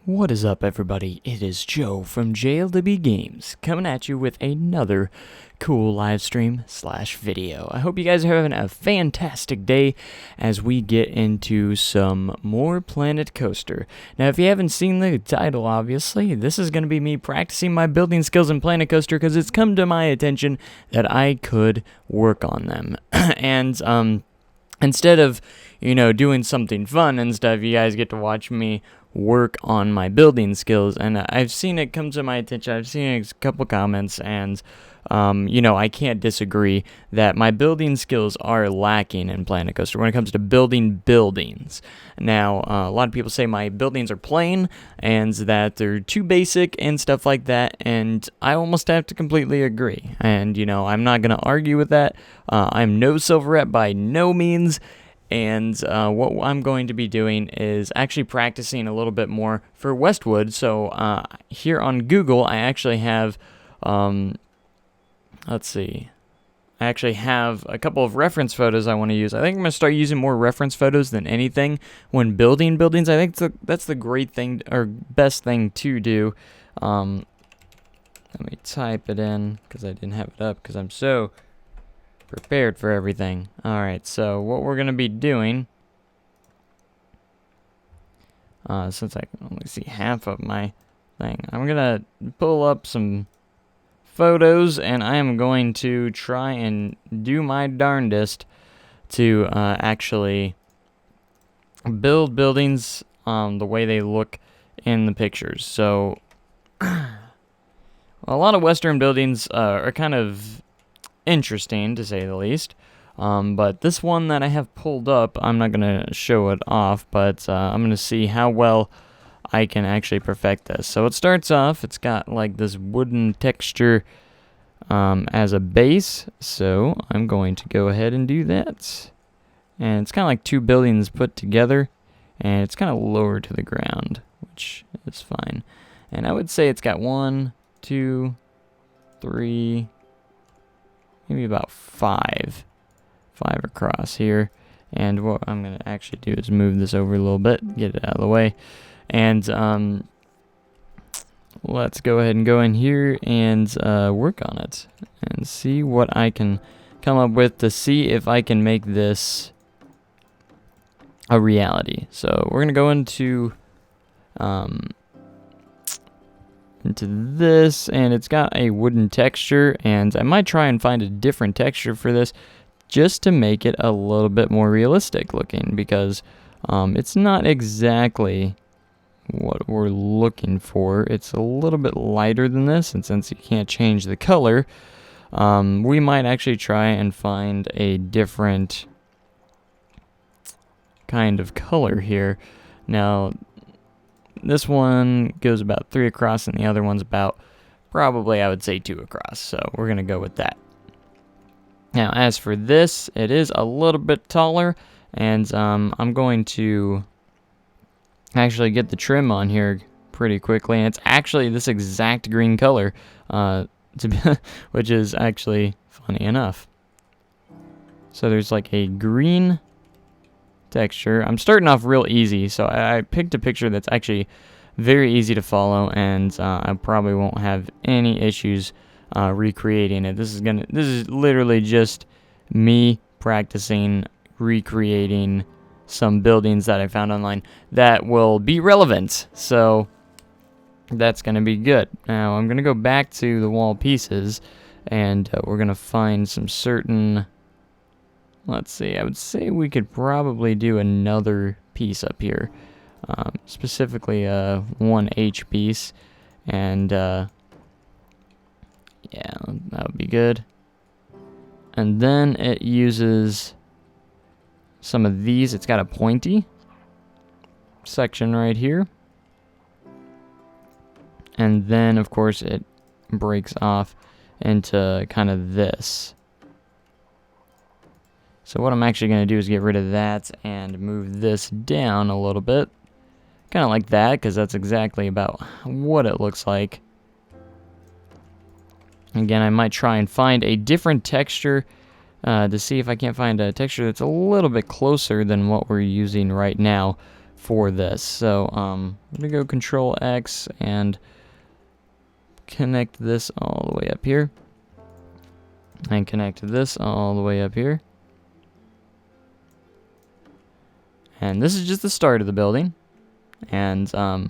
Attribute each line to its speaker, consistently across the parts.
Speaker 1: What is up, everybody? It is Joe from JLW Games coming at you with another cool live stream / video. I hope you guys are having a fantastic day as we get into some more Planet Coaster. Now, if you haven't seen the title, obviously, this is going to be me practicing my building skills in Planet Coaster because it's come to my attention that I could work on them. And instead of, doing something fun and stuff, you guys get to watch me work on my building skills, and I've seen it come to my attention. I've seen a couple comments, and I can't disagree that my building skills are lacking in Planet Coaster when it comes to building buildings. Now, a lot of people say my buildings are plain and that they're too basic and stuff like that, and I almost have to completely agree. And I'm not gonna argue with that. I'm no Silverette by no means. And what I'm going to be doing is actually practicing a little bit more for Westwood. So here on Google, I actually have, let's see, I actually have a couple of reference photos I want to use. I think I'm going to start using more reference photos than anything when building buildings. I think that's the great thing, or best thing to do. Let me type it in because I didn't have it up because I'm so prepared for everything. Alright, so what we're going to be doing, since I can only see half of my thing, I'm going to pull up some photos, and I am going to try and do my darndest to actually build buildings the way they look in the pictures. So, a lot of Western buildings are kind of interesting, to say the least. But this one that I have pulled up, I'm not going to show it off, but I'm going to see how well I can actually perfect this. So it starts off, it's got like this wooden texture as a base, so I'm going to go ahead and do that. And it's kind of like two buildings put together, and it's kind of lower to the ground, which is fine. And I would say it's got 1, 2, 3, maybe about five across here. And what I'm going to actually do is move this over a little bit, get it out of the way. And let's go ahead and go in here and work on it and see what I can come up with to see if I can make this a reality. So we're going to go into this, and it's got a wooden texture, and I might try and find a different texture for this just to make it a little bit more realistic looking, because it's not exactly what we're looking for. It's a little bit lighter than this, and since you can't change the color, we might actually try and find a different kind of color here. Now, this one goes about 3 across, and the other one's about, probably, I would say 2 across. So we're going to go with that. Now, as for this, it is a little bit taller, and I'm going to actually get the trim on here pretty quickly. And it's actually this exact green color, which is actually funny enough. So there's like a green texture. I'm starting off real easy, so I picked a picture that's actually very easy to follow, and I probably won't have any issues recreating it. This is literally just me practicing recreating some buildings that I found online that will be relevant, so that's gonna be good. Now I'm gonna go back to the wall pieces, and we're gonna find some certain, let's see, I would say we could probably do another piece up here, specifically a 1H piece, and yeah, that would be good. And then it uses some of these. It's got a pointy section right here, and then of course it breaks off into kind of this. So what I'm actually going to do is get rid of that and move this down a little bit. Kind of like that, because that's exactly about what it looks like. Again, I might try and find a different texture to see if I can't find a texture that's a little bit closer than what we're using right now for this. So I'm gonna go Control X and connect this all the way up here, and connect this all the way up here. And this is just the start of the building, and this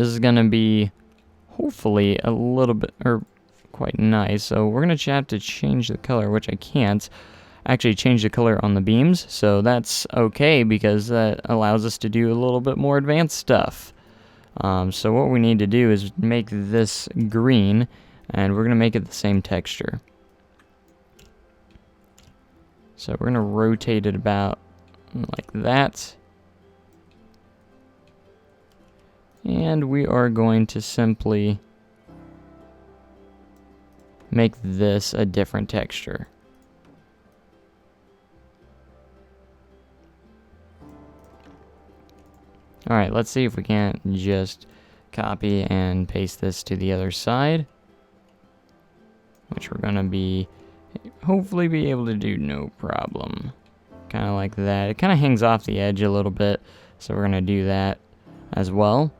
Speaker 1: is gonna be hopefully a little bit, or quite nice. So we're gonna have to change the color, which I can't actually change the color on the beams, so that's okay because that allows us to do a little bit more advanced stuff. So what we need to do is make this green, and we're gonna make it the same texture. So we're gonna rotate it about like that, and we are going to simply make this a different texture. Alright, let's see if we can't just copy and paste this to the other side, which we're gonna be hopefully be able to do no problem. Kind of like that. It kind of hangs off the edge a little bit, so we're gonna do that as well.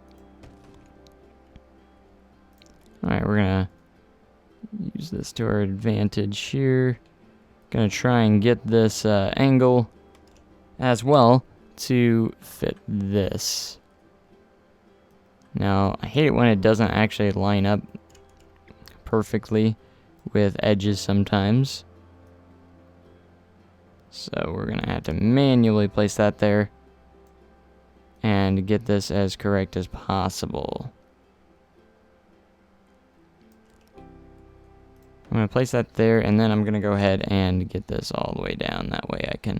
Speaker 1: Alright, we're gonna use this to our advantage here. Gonna try and get this angle as well to fit this. Now, I hate it when it doesn't actually line up perfectly with edges sometimes. So we're gonna have to manually place that there and get this as correct as possible. I'm gonna place that there, and then I'm gonna go ahead and get this all the way down. That way I can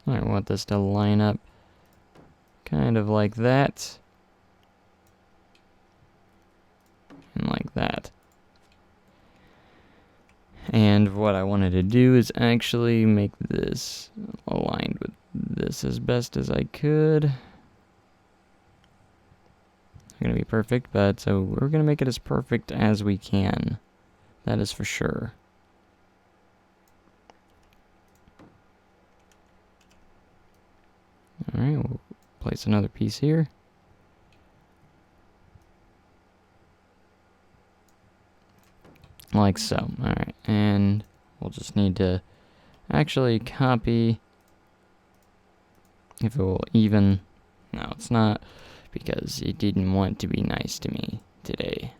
Speaker 1: I want this to line up kind of like that, and like that. And what I wanted to do is actually make this aligned with this as best as I could. Not gonna be perfect, but so we're gonna make it as perfect as we can. That is for sure. Alright, we'll place another piece here. Like so. Alright, and we'll just need to actually copy, if it will even. No, it's not, because it didn't want to be nice to me today.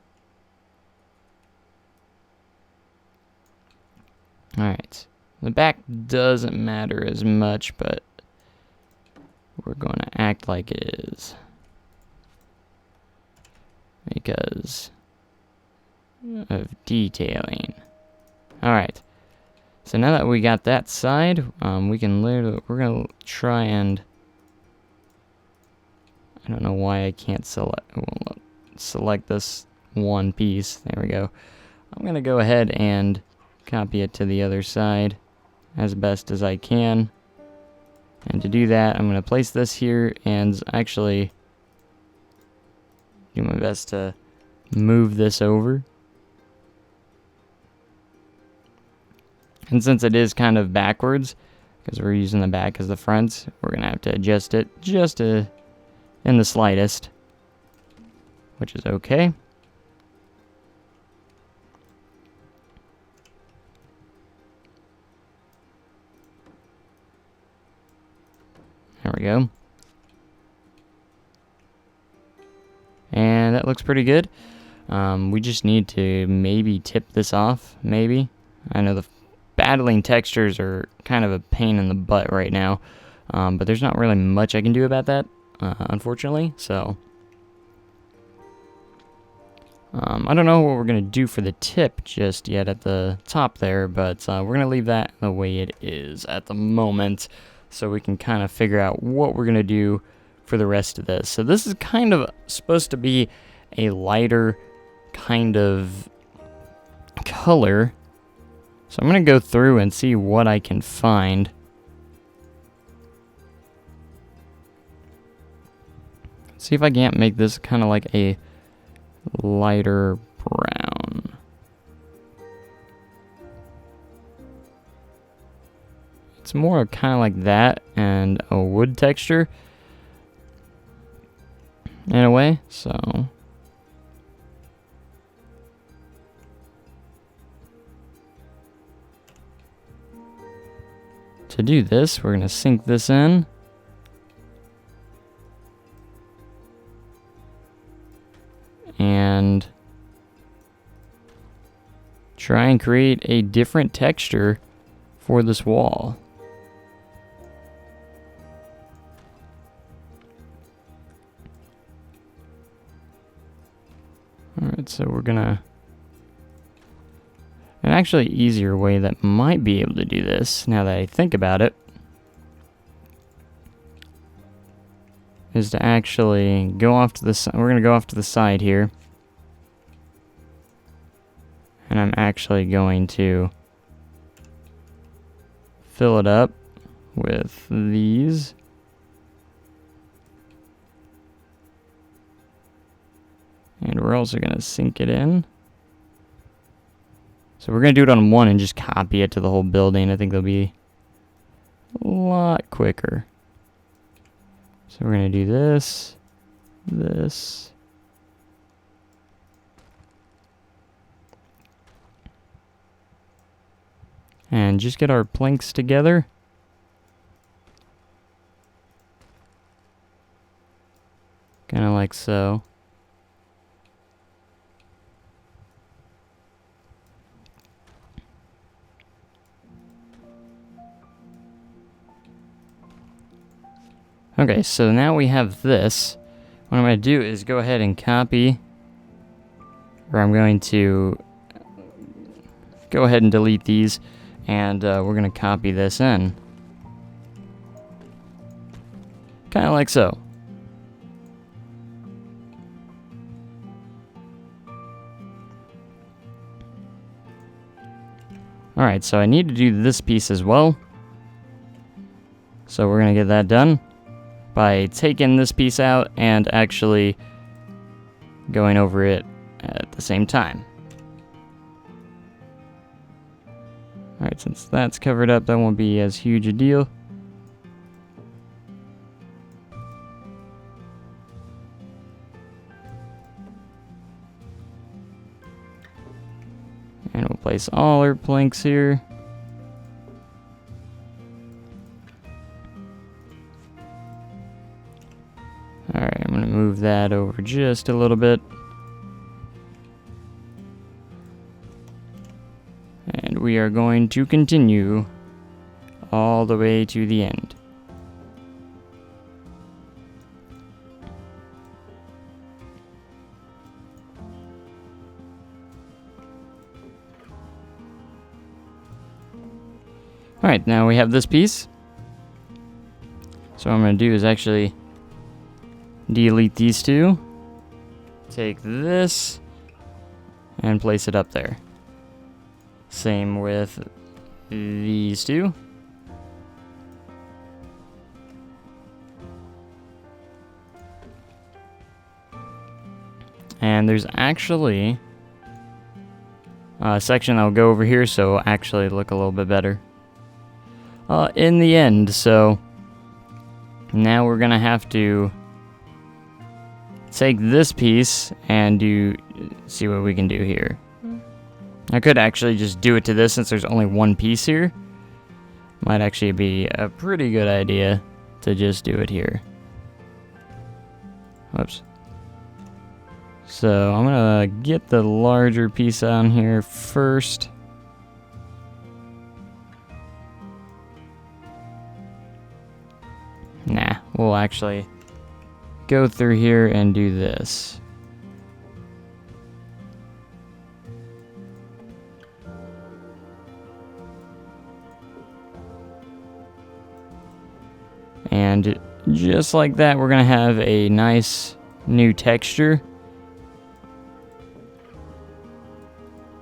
Speaker 1: Alright, the back doesn't matter as much, but we're going to act like it is, because of detailing. Alright, so now that we got that side, we can literally, we're going to try and, I don't know why I can't select this one piece. There we go. I'm going to go ahead and copy it to the other side as best as I can. And to do that, I'm going to place this here and actually do my best to move this over. And since it is kind of backwards, because we're using the back as the front, we're going to have to adjust it just in the slightest, which is okay. There we go. And that looks pretty good. We just need to maybe tip this off, maybe. I know the battling textures are kind of a pain in the butt right now, but there's not really much I can do about that, unfortunately. So I don't know what we're going to do for the tip just yet at the top there, but we're going to leave that the way it is at the moment, so we can kind of figure out what we're going to do for the rest of this. So this is kind of supposed to be a lighter kind of color. So I'm going to go through and see what I can find. See if I can't make this kind of like a lighter brown. it's more kind of like that and a wood texture in a way, so to do this, we're going to sink this in. And try and create a different texture for this wall. Alright, so we're gonna... An actually easier way that might be able to do this, now that I think about it, is to actually go off to the side. We're going to go off to the side here. And I'm actually going to fill it up with these. And we're also going to sink it in. So we're going to do it on one and just copy it to the whole building. I think that'll be a lot quicker. So we're going to do this, this, and just get our planks together. Kind of like so. Okay, so now we have this. What I'm going to do is go ahead and copy, or I'm going to go ahead and delete these, and we're going to copy this in. Kind of like so. Alright, so I need to do this piece as well. So we're going to get that done by taking this piece out and actually going over it at the same time. Alright, since that's covered up, that won't be as huge a deal. And we'll place all our planks here. Alright, I'm going to move that over just a little bit. And we are going to continue all the way to the end. Alright, now we have this piece. So what I'm going to do is actually delete these two, take this, and place it up there. Same with these two. And there's actually a section that'll go over here, so actually look a little bit better in the end. So now we're gonna have to take this piece and see what we can do here. I could actually just do it to this since there's only one piece here. Might actually be a pretty good idea to just do it here. Whoops. So I'm gonna get the larger piece on here first. Nah, we'll actually go through here and do this. And just like that, we're gonna have a nice new texture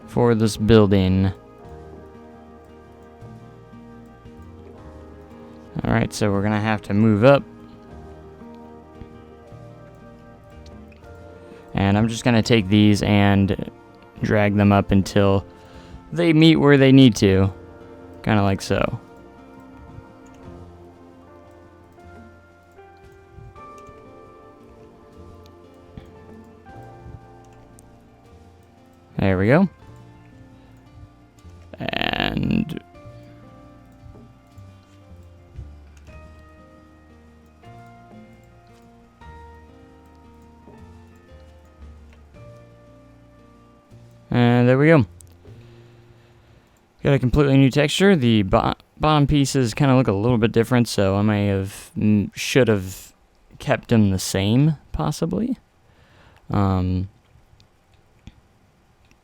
Speaker 1: for this building. Alright, so we're gonna have to move up. And I'm just gonna take these and drag them up until they meet where they need to. Kinda like so. There we go. And there we go. Got a completely new texture. The bottom pieces kind of look a little bit different, so I may have should have kept them the same, possibly.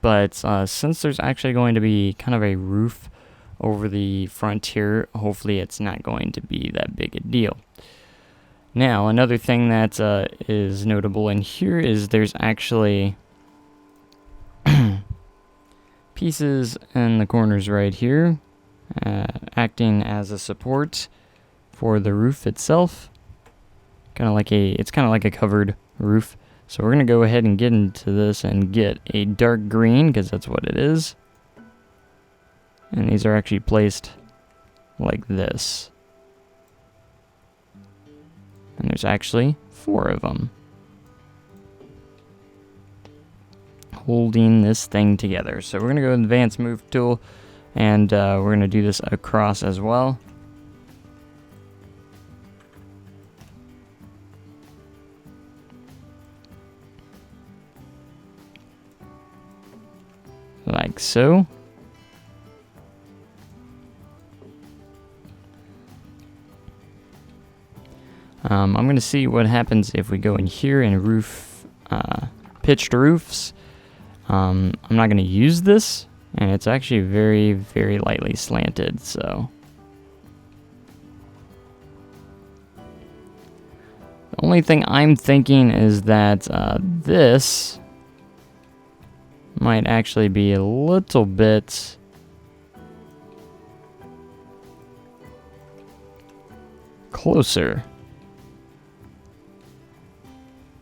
Speaker 1: But since there's actually going to be kind of a roof over the front here, hopefully it's not going to be that big a deal. Now, another thing that is notable in here is there's actually pieces in the corners right here, acting as a support for the roof itself. It's kind of like a covered roof. So we're gonna go ahead and get into this and get a dark green, because that's what it is. And these are actually placed like this. And there's actually 4 of them, holding this thing together. So we're gonna go advanced move tool, and we're gonna do this across as well. Like so. I'm going to see what happens if we go in here and roof, pitched roofs. I'm not going to use this, and it's actually very, very lightly slanted, so. The only thing I'm thinking is that this might actually be a little bit closer.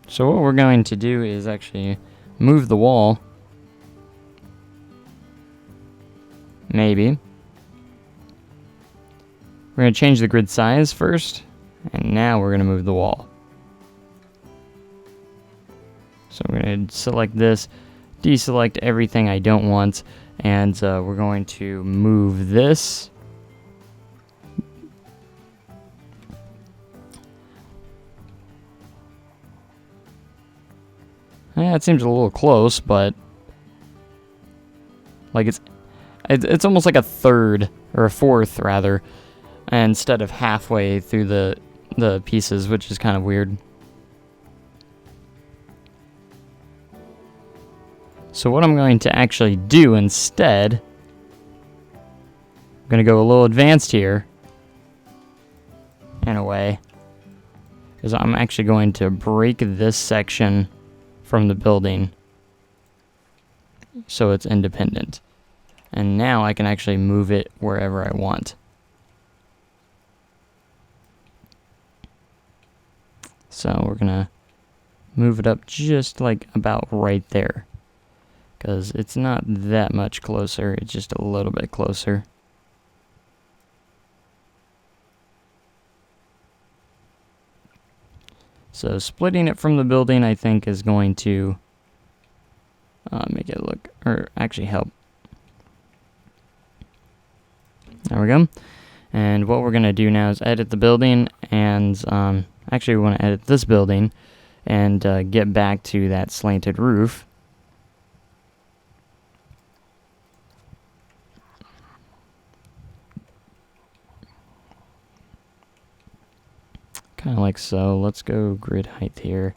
Speaker 1: So what we're going to do is actually move the wall. Maybe. We're going to change the grid size first, and now we're going to move the wall. So we're going to select this, deselect everything I don't want, and we're going to move this. Yeah, it seems a little close, but like it's almost like a third or a fourth rather, instead of halfway through the pieces, which is kind of weird. So what I'm going to actually do instead, I'm going to go a little advanced here, in a way, is I'm actually going to break this section from the building so it's independent. And now I can actually move it wherever I want. So we're going to move it up just like about right there, because it's not that much closer, it's just a little bit closer. So splitting it from the building, I think, is going to make it look, or actually help. There we go. And what we're going to do now is edit the building, and actually we want to edit this building and get back to that slanted roof. Kind of like so. Let's go grid height here.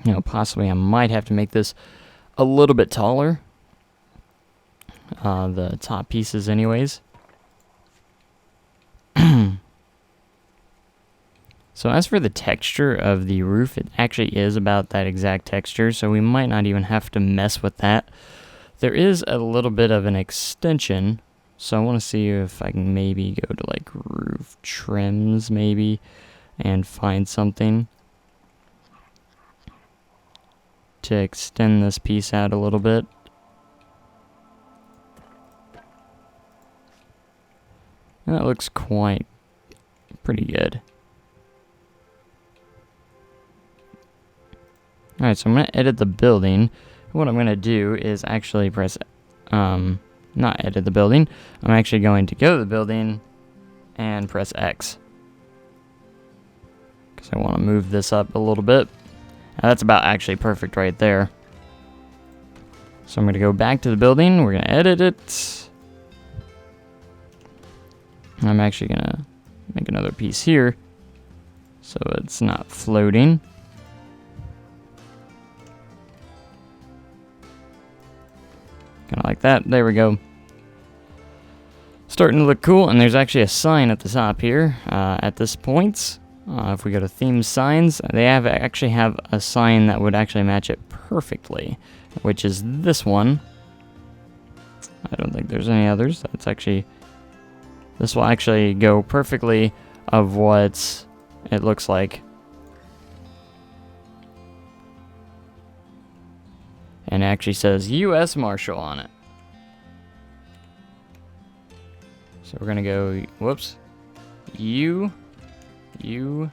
Speaker 1: You know, possibly I might have to make this a little bit taller. The top pieces anyways. So as for the texture of the roof, it actually is about that exact texture, so we might not even have to mess with that. There is a little bit of an extension. So I want to see if I can maybe go to like roof trims maybe and find something to extend this piece out a little bit. That looks quite pretty good. Alright, so I'm going to edit the building. What I'm going to do is actually press, not edit the building. I'm actually going to go to the building and press X. Because I want to move this up a little bit. Now, that's about actually perfect right there. So I'm going to go back to the building. We're going to edit it. I'm actually going to make another piece here so it's not floating. Kind of like that. There we go. Starting to look cool, and there's actually a sign at the top here at this point. If we go to theme signs, they actually have a sign that would actually match it perfectly, which is this one. I don't think there's any others. That's actually, this will actually go perfectly of what it looks like. And it actually says U.S. Marshal on it. So we're gonna go, whoops, U.S.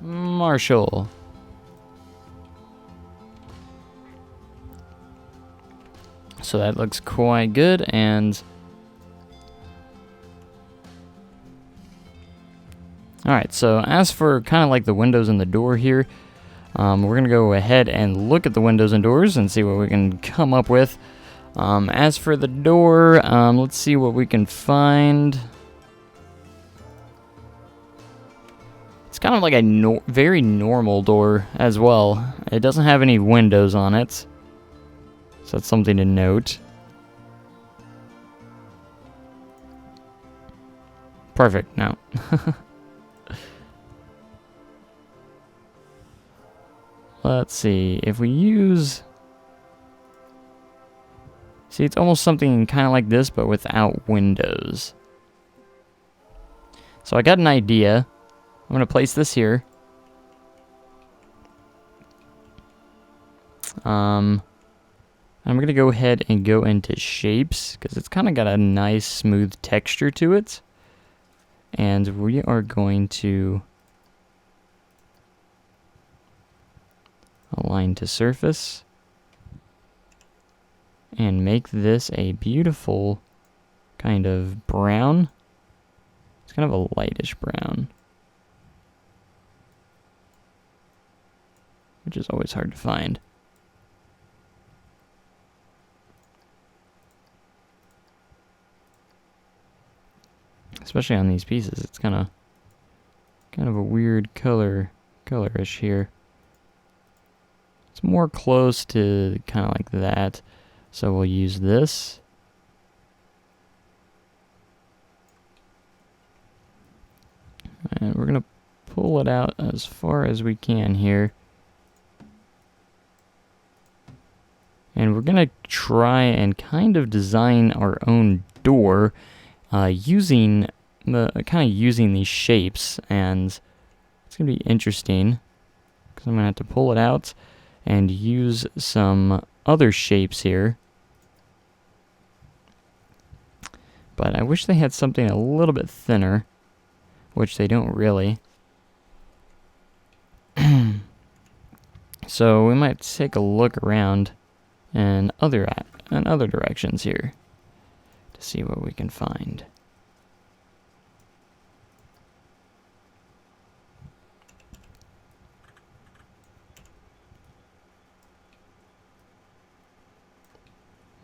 Speaker 1: Marshal. So that looks quite good, and alright, so as for kind of like the windows and the door here, we're going to go ahead and look at the windows and doors and see what we can come up with. As for the door, let's see what we can find. It's kind of like a very normal door as well. It doesn't have any windows on it, so that's something to note. Perfect, no. Let's see, if we use... See, it's almost something kind of like this, but without windows. So I got an idea. I'm going to place this here. I'm going to go ahead and go into shapes, because it's kind of got a nice smooth texture to it. And we are going to align to surface and make this a beautiful kind of brown. It's kind of a lightish brown, which is always hard to find. Especially on these pieces, it's kind of a weird colorish here. It's more close to kind of like that, so we'll use this. And we're gonna pull it out as far as we can here. And we're gonna try and kind of design our own door using these shapes, and it's gonna be interesting because I'm gonna have to pull it out and use some other shapes here. But I wish they had something a little bit thinner, which they don't really. So we might take a look around in other directions here to see what we can find.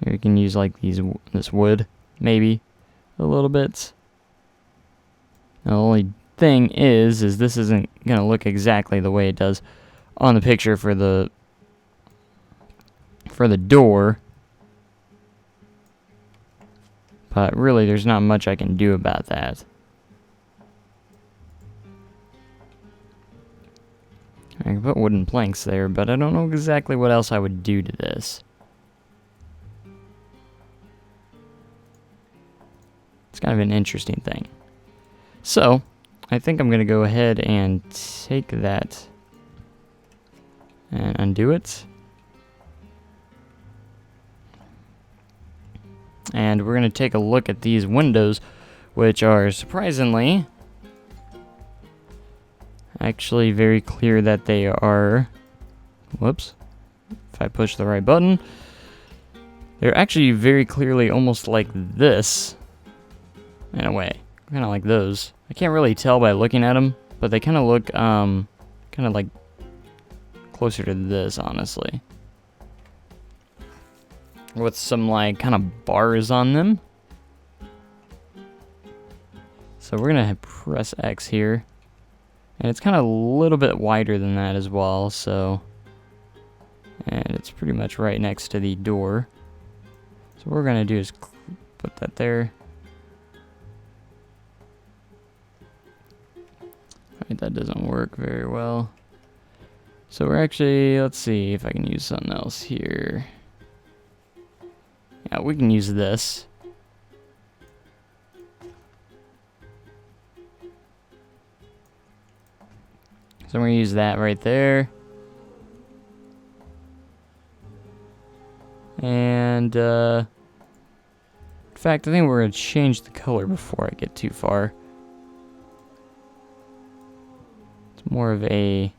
Speaker 1: Here you can use like this wood, maybe a little bit. The only thing is this isn't gonna look exactly the way it does on the picture for the door. But really, there's not much I can do about that. I can put wooden planks there, but I don't know exactly what else I would do to this. It's kind of an interesting thing. So, I think I'm going to go ahead and take that and undo it. And we're going to take a look at these windows, which are surprisingly actually very clear that they are, whoops, if I push the right button, they're actually very clearly almost like this, in a way, kind of like those. I can't really tell by looking at them, but they kind of look, kind of like closer to this, honestly. With some, like, kind of bars on them. So we're going to press X here. And it's kind of a little bit wider than that as well, so... And it's pretty much right next to the door. So what we're going to do is put that there. Alright, that doesn't work very well. So we're actually, let's see if I can use something else here. Yeah, we can use this. So I'm going to use that right there. And, in fact, I think we're going to change the color before I get too far. It's more of a,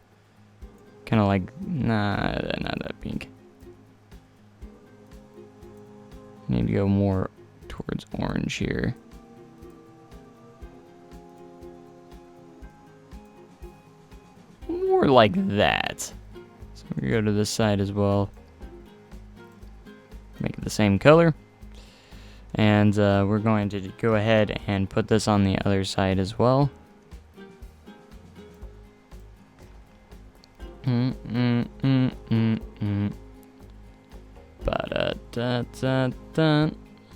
Speaker 1: kind of like, nah, not that pink. I need to go more towards orange here. More like that. So we go to this side as well. Make it the same color. And we're going to go ahead and put this on the other side as well. Ba-da-da-da-da.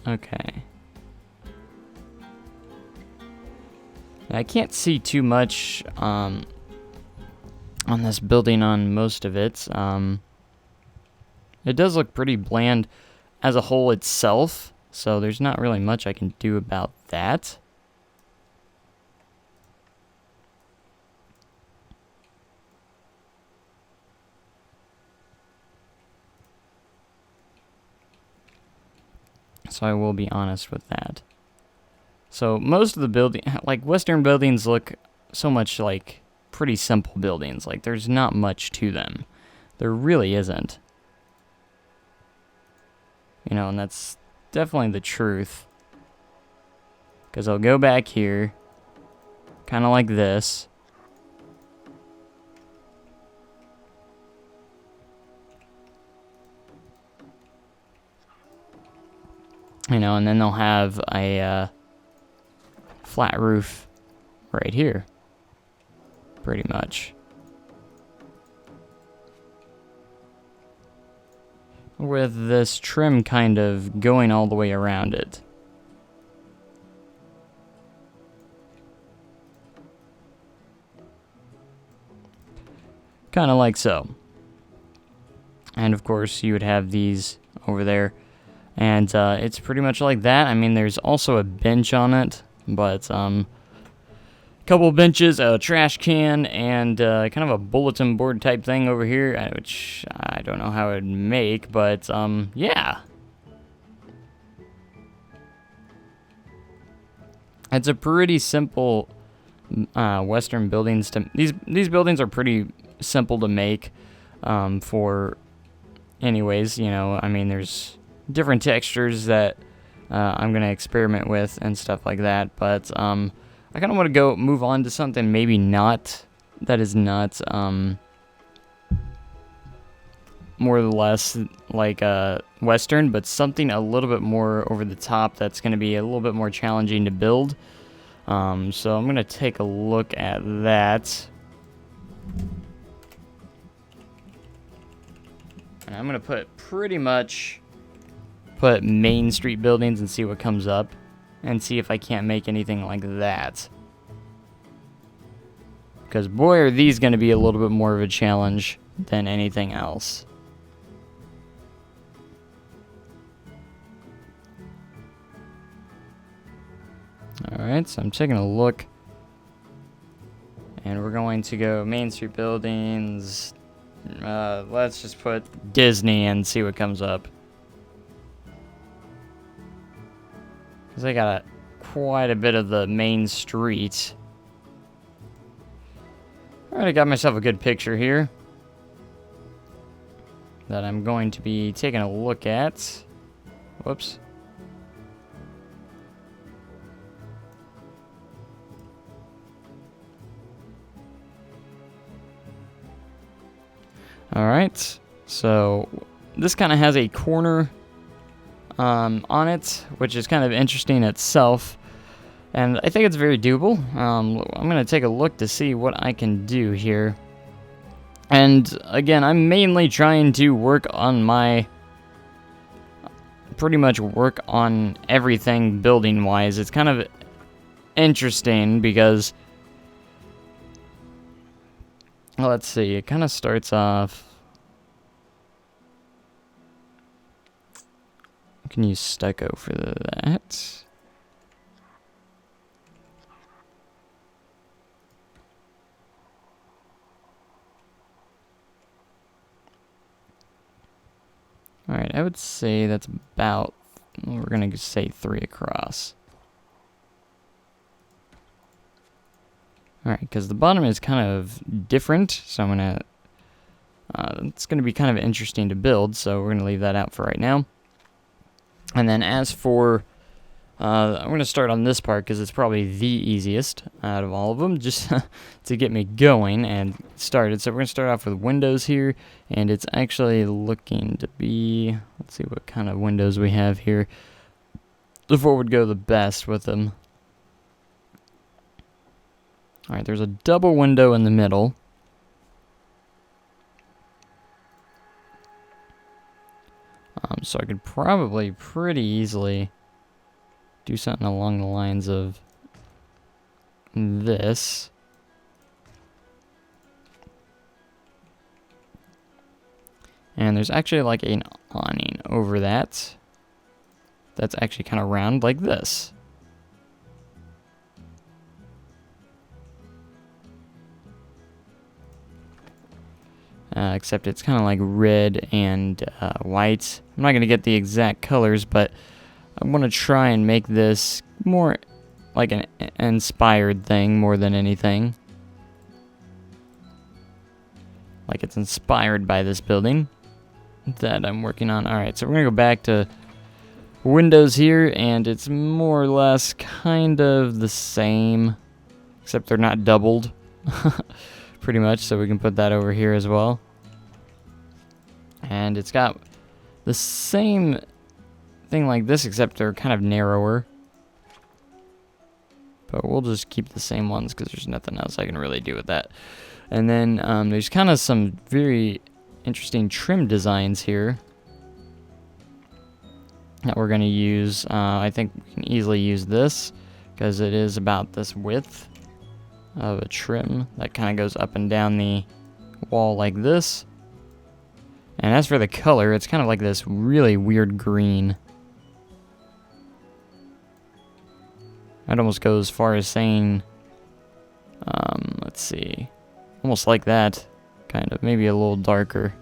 Speaker 1: Okay. I can't see too much on this building on most of it. It does look pretty bland as a whole itself, so there's not really much I can do about that. So I will be honest with that. So most of the building, like Western buildings, look so much like pretty simple buildings. Like there's not much to them. There really isn't. You know, and that's definitely the truth. Because I'll go back here, kind of like this. You know, and then they'll have a flat roof right here, pretty much. With this trim kind of going all the way around it. Kind of like so. And of course you would have these over there. And it's pretty much like that. I mean, there's also a bench on it, but a couple of benches, a trash can, and kind of a bulletin board type thing over here, which I don't know how it would make, but yeah. It's a pretty simple Western buildings to these buildings are pretty simple to make for anyways, you know, I mean, there's different textures that I'm going to experiment with and stuff like that, but I kind of want to move on to something maybe not, that is not more or less like Western, but something a little bit more over the top that's going to be a little bit more challenging to build. So I'm going to take a look at that. And I'm going to put Main Street buildings and see what comes up. And see if I can't make anything like that. Because boy, are these going to be a little bit more of a challenge than anything else. Alright, so I'm taking a look. And we're going to go Main Street buildings. Let's just put Disney and see what comes up. because they got quite a bit of the main street. Alright, I got myself a good picture here that I'm going to be taking a look at. Whoops. Alright, so this kind of has a corner on it, which is kind of interesting itself. And I think it's very doable. I'm going to take a look to see what I can do here. And again, I'm mainly trying to work on pretty much work on everything building-wise. It's kind of interesting because, well, let's see, it kind of starts off. I can use stucco for that. Alright, I would say that's about, we're going to say 3 across. Alright, because the bottom is kind of different, so I'm going to, it's going to be kind of interesting to build, so we're going to leave that out for right now. And then as for, I'm going to start on this part because it's probably the easiest out of all of them, just to get me going and started. So we're going to start off with windows here, and it's actually looking to be, let's see what kind of windows we have here. What would go the best with them? Alright, there's a double window in the middle. So I could probably pretty easily do something along the lines of this. And there's actually like an awning over that. That's actually kind of round like this. Except it's kind of like red and white. I'm not going to get the exact colors, but I want to try and make this more like an inspired thing more than anything. Like it's inspired by this building that I'm working on. Alright, so we're going to go back to windows here, and it's more or less kind of the same, except they're not doubled. Pretty much, so we can put that over here as well. And it's got the same thing like this, except they're kind of narrower. But we'll just keep the same ones because there's nothing else I can really do with that. And then there's kind of some very interesting trim designs here that we're going to use. I think we can easily use this because it is about this width of a trim that kind of goes up and down the wall like this. And as for the color, it's kind of like this really weird green. I'd almost go as far as saying, let's see, almost like that, kind of, maybe a little darker.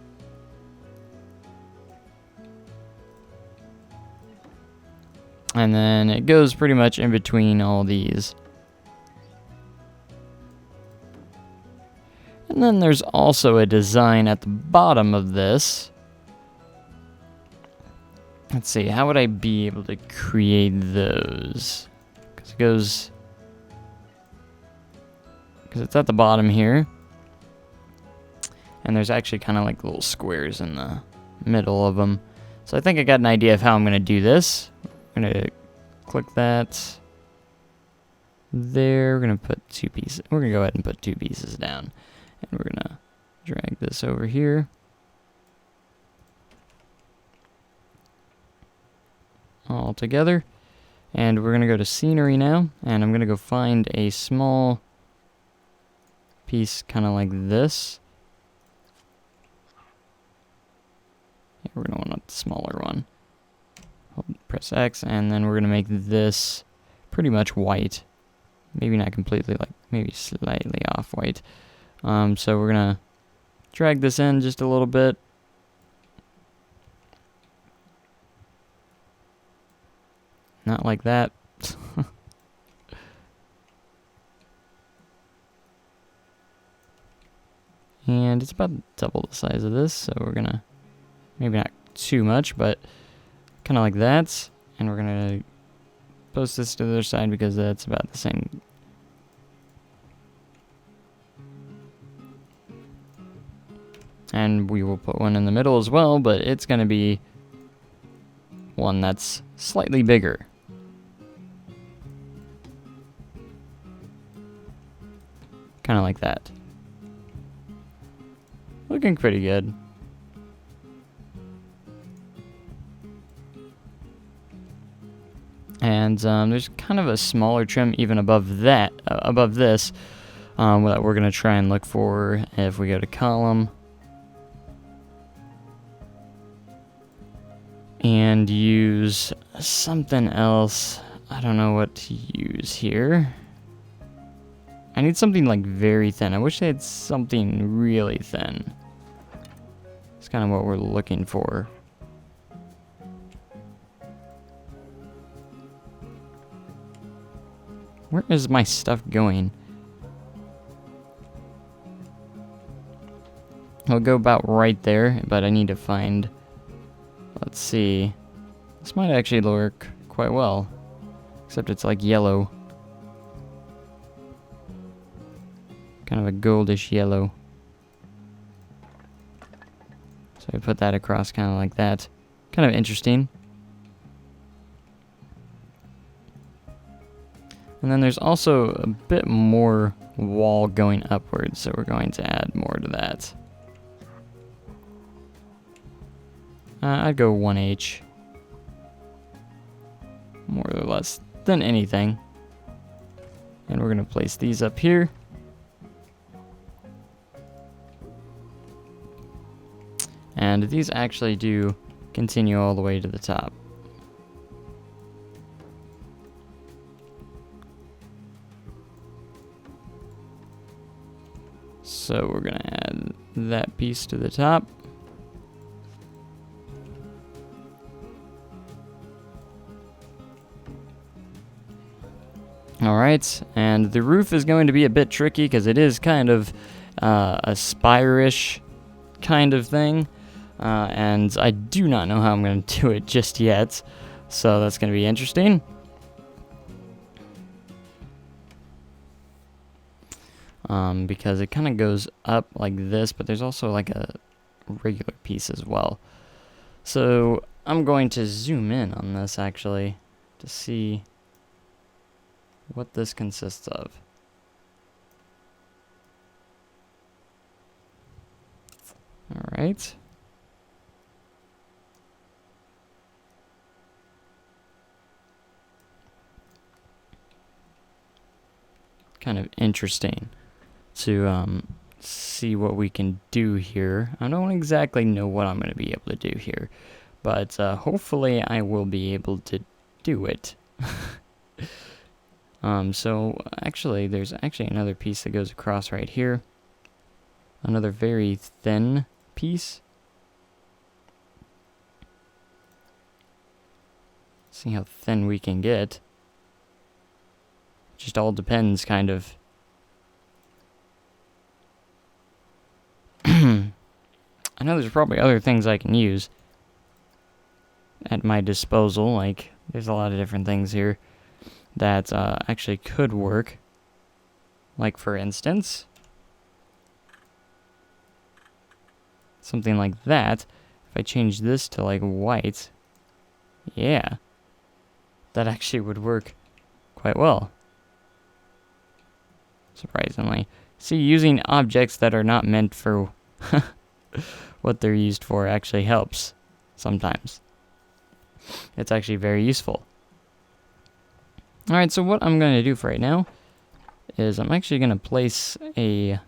Speaker 1: And then it goes pretty much in between all these. And then there's also a design at the bottom of this. Let's see, how would I be able to create those? Because it goes... because it's at the bottom here. And there's actually kind of like little squares in the middle of them. So I think I got an idea of how I'm going to do this. I'm going to click that there. We're going to put 2 pieces. We're going to go ahead and put 2 pieces down. And we're going to drag this over here. All together. And we're going to go to scenery now. And I'm going to go find a small piece kind of like this. Yeah, we're going to want a smaller one. Press X, and then we're going to make this pretty much white. Maybe not completely, like maybe slightly off white. So we're going to drag this in just a little bit. Not like that. And it's about double the size of this, so we're gonna, maybe not too much, but kind of like that. And we're gonna post this to the other side because that's about the same. And we will put one in the middle as well, but it's gonna be one that's slightly bigger. Kind of like that. Looking pretty good. And there's kind of a smaller trim even above that, above this, that we're gonna try and look for if we go to column and use something else. I don't know what to use here. I need something like very thin. I wish they had something really thin. It's kind of what we're looking for. Where is my stuff going? It'll go about right there, but I need to find... Let's see. This might actually work quite well. Except it's like yellow. Kind of a goldish yellow. So I put that across kind of like that. Kind of interesting. And then there's also a bit more wall going upwards, so we're going to add more to that. I'd go 1H. More or less than anything. And we're going to place these up here. And these actually do continue all the way to the top. So we're going to add that piece to the top. Alright, and the roof is going to be a bit tricky because it is kind of a Spire-ish kind of thing. And I do not know how I'm going to do it just yet. So that's going to be interesting. Because it kind of goes up like this, but there's also like a regular piece as well. So I'm going to zoom in on this actually to see what this consists of. All right. Kind of interesting to see what we can do here. I don't exactly know what I'm going to be able to do here, but hopefully I will be able to do it. So actually there's actually another piece that goes across right here. Another very thin piece. See how thin we can get. Just all depends, kind of. I know there's probably other things I can use at my disposal. Like, there's a lot of different things here that actually could work. Like, for instance, something like that. If I change this to, like, white, yeah, that actually would work quite well. Surprisingly. See, using objects that are not meant for what they're used for actually helps sometimes. It's actually very useful. Alright, so what I'm going to do for right now is I'm actually going to place a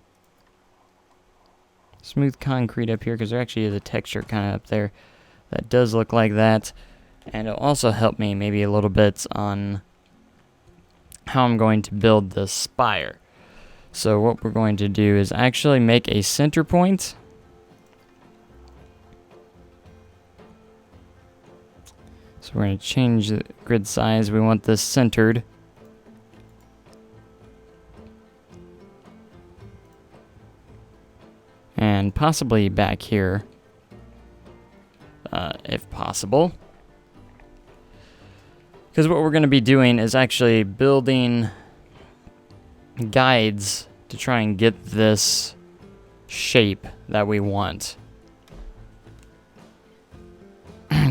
Speaker 1: smooth concrete up here, because there actually is a texture kind of up there that does look like that. And it'll also help me maybe a little bit on how I'm going to build the spire. So what we're going to do is actually make a center point. So we're going to change the grid size. We want this centered. And possibly back here, if possible. Because what we're going to be doing is actually building guides to try and get this shape that we want.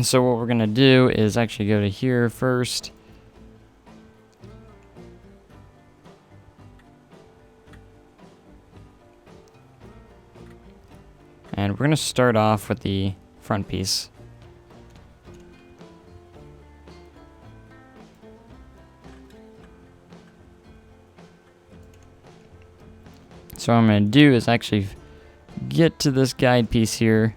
Speaker 1: So what we're going to do is actually go to here first. And we're going to start off with the front piece. So what I'm going to do is actually get to this guide piece here.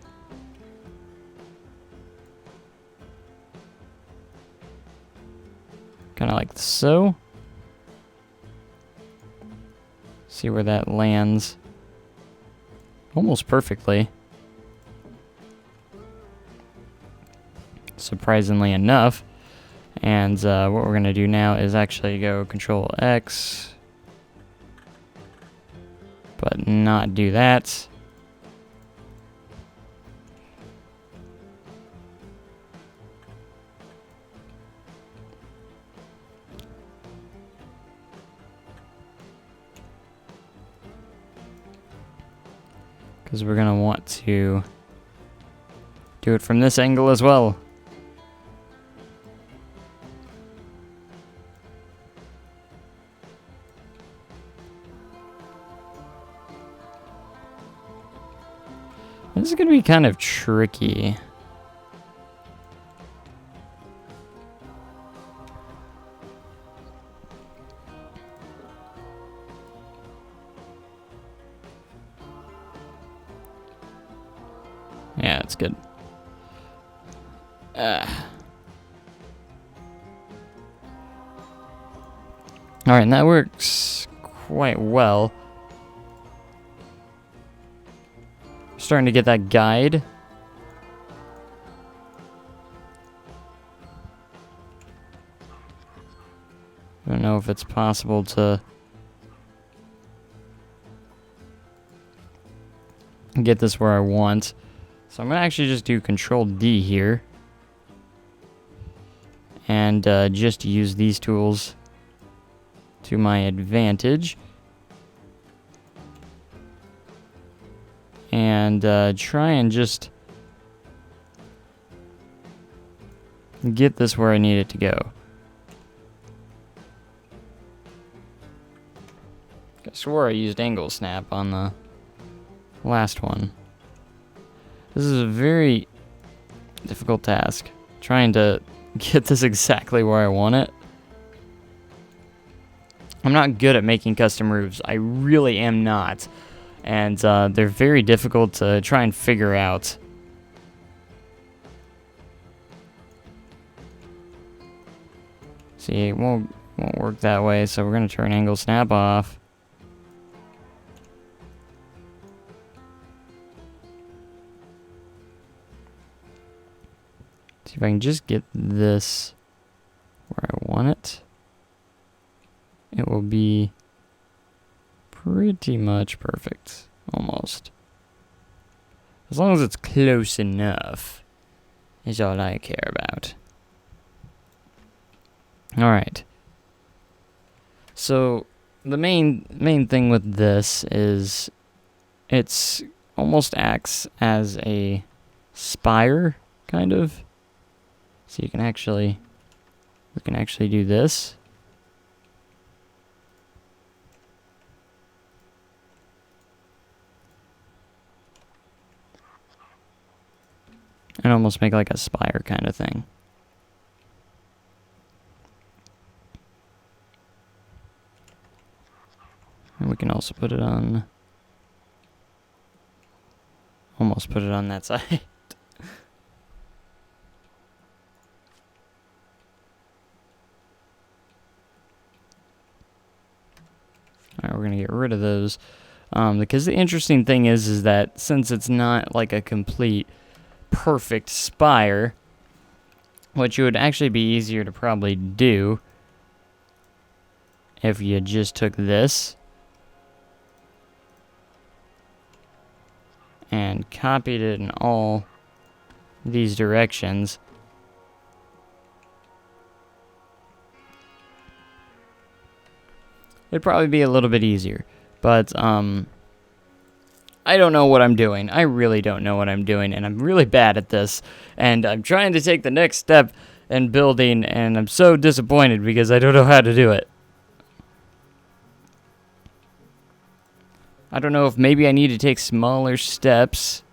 Speaker 1: Kind of like so. See where that lands. Almost perfectly. Surprisingly enough. And what we're going to do now is actually go Control X. But not do that. Because we're going to want to do it from this angle as well. This is going to be kind of tricky. Yeah, it's good. Alright, and that works quite well. Starting to get that guide. I don't know if it's possible to get this where I want. So I'm going to actually just do Control D here. And just use these tools to my advantage. And try and just get this where I need it to go. I swore I used angle snap on the last one. This is a very difficult task, trying to get this exactly where I want it. I'm not good at making custom roofs. I really am not. And they're very difficult to try and figure out. See, it won't work that way, so we're going to turn angle snap off. See if I can just get this where I want it. It will be pretty much perfect, almost. As long as it's close enough is all I care about. Alright. So, the main thing with this is it's almost acts as a spire, kind of. So we can actually do this. And almost make like a spire kind of thing. And we can also put it on... almost put it on that side. Alright, we're going to get rid of those. Because the interesting thing is that since it's not like a complete perfect spire, which would actually be easier to probably do if you just took this and copied it in all these directions. It'd probably be a little bit easier, but I don't know what I'm doing. I really don't know what I'm doing, and I'm really bad at this, and I'm trying to take the next step in building, and I'm so disappointed because I don't know how to do it. I don't know if maybe I need to take smaller steps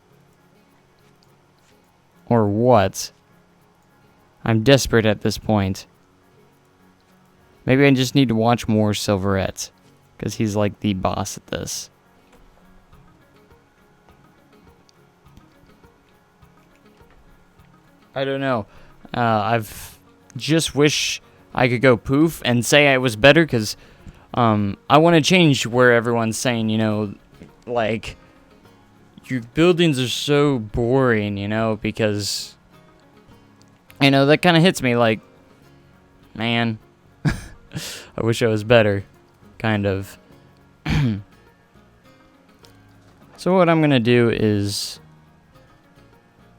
Speaker 1: or what. I'm desperate at this point. Maybe I just need to watch more Silverette, because he's like the boss at this. I don't know. I've just wish I could go poof and say I was better, because I want to change where everyone's saying, you know, like, your buildings are so boring, you know, because, you know, that kind of hits me like, man, I wish I was better, kind of. So what I'm going to do is,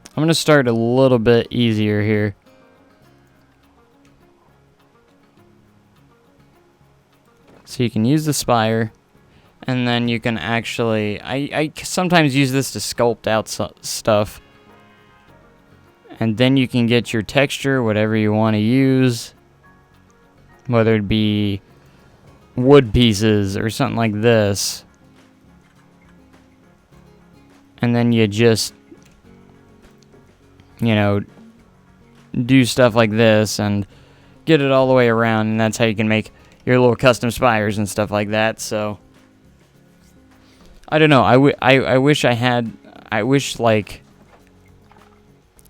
Speaker 1: I'm going to start a little bit easier here. So you can use the Spire, and then you can actually, I sometimes use this to sculpt out stuff. And then you can get your texture, whatever you want to use. Whether it be wood pieces or something like this. And then you just, you know, do stuff like this and get it all the way around, and that's how you can make your little custom spires and stuff like that. So I don't know. I wish I had. I wish like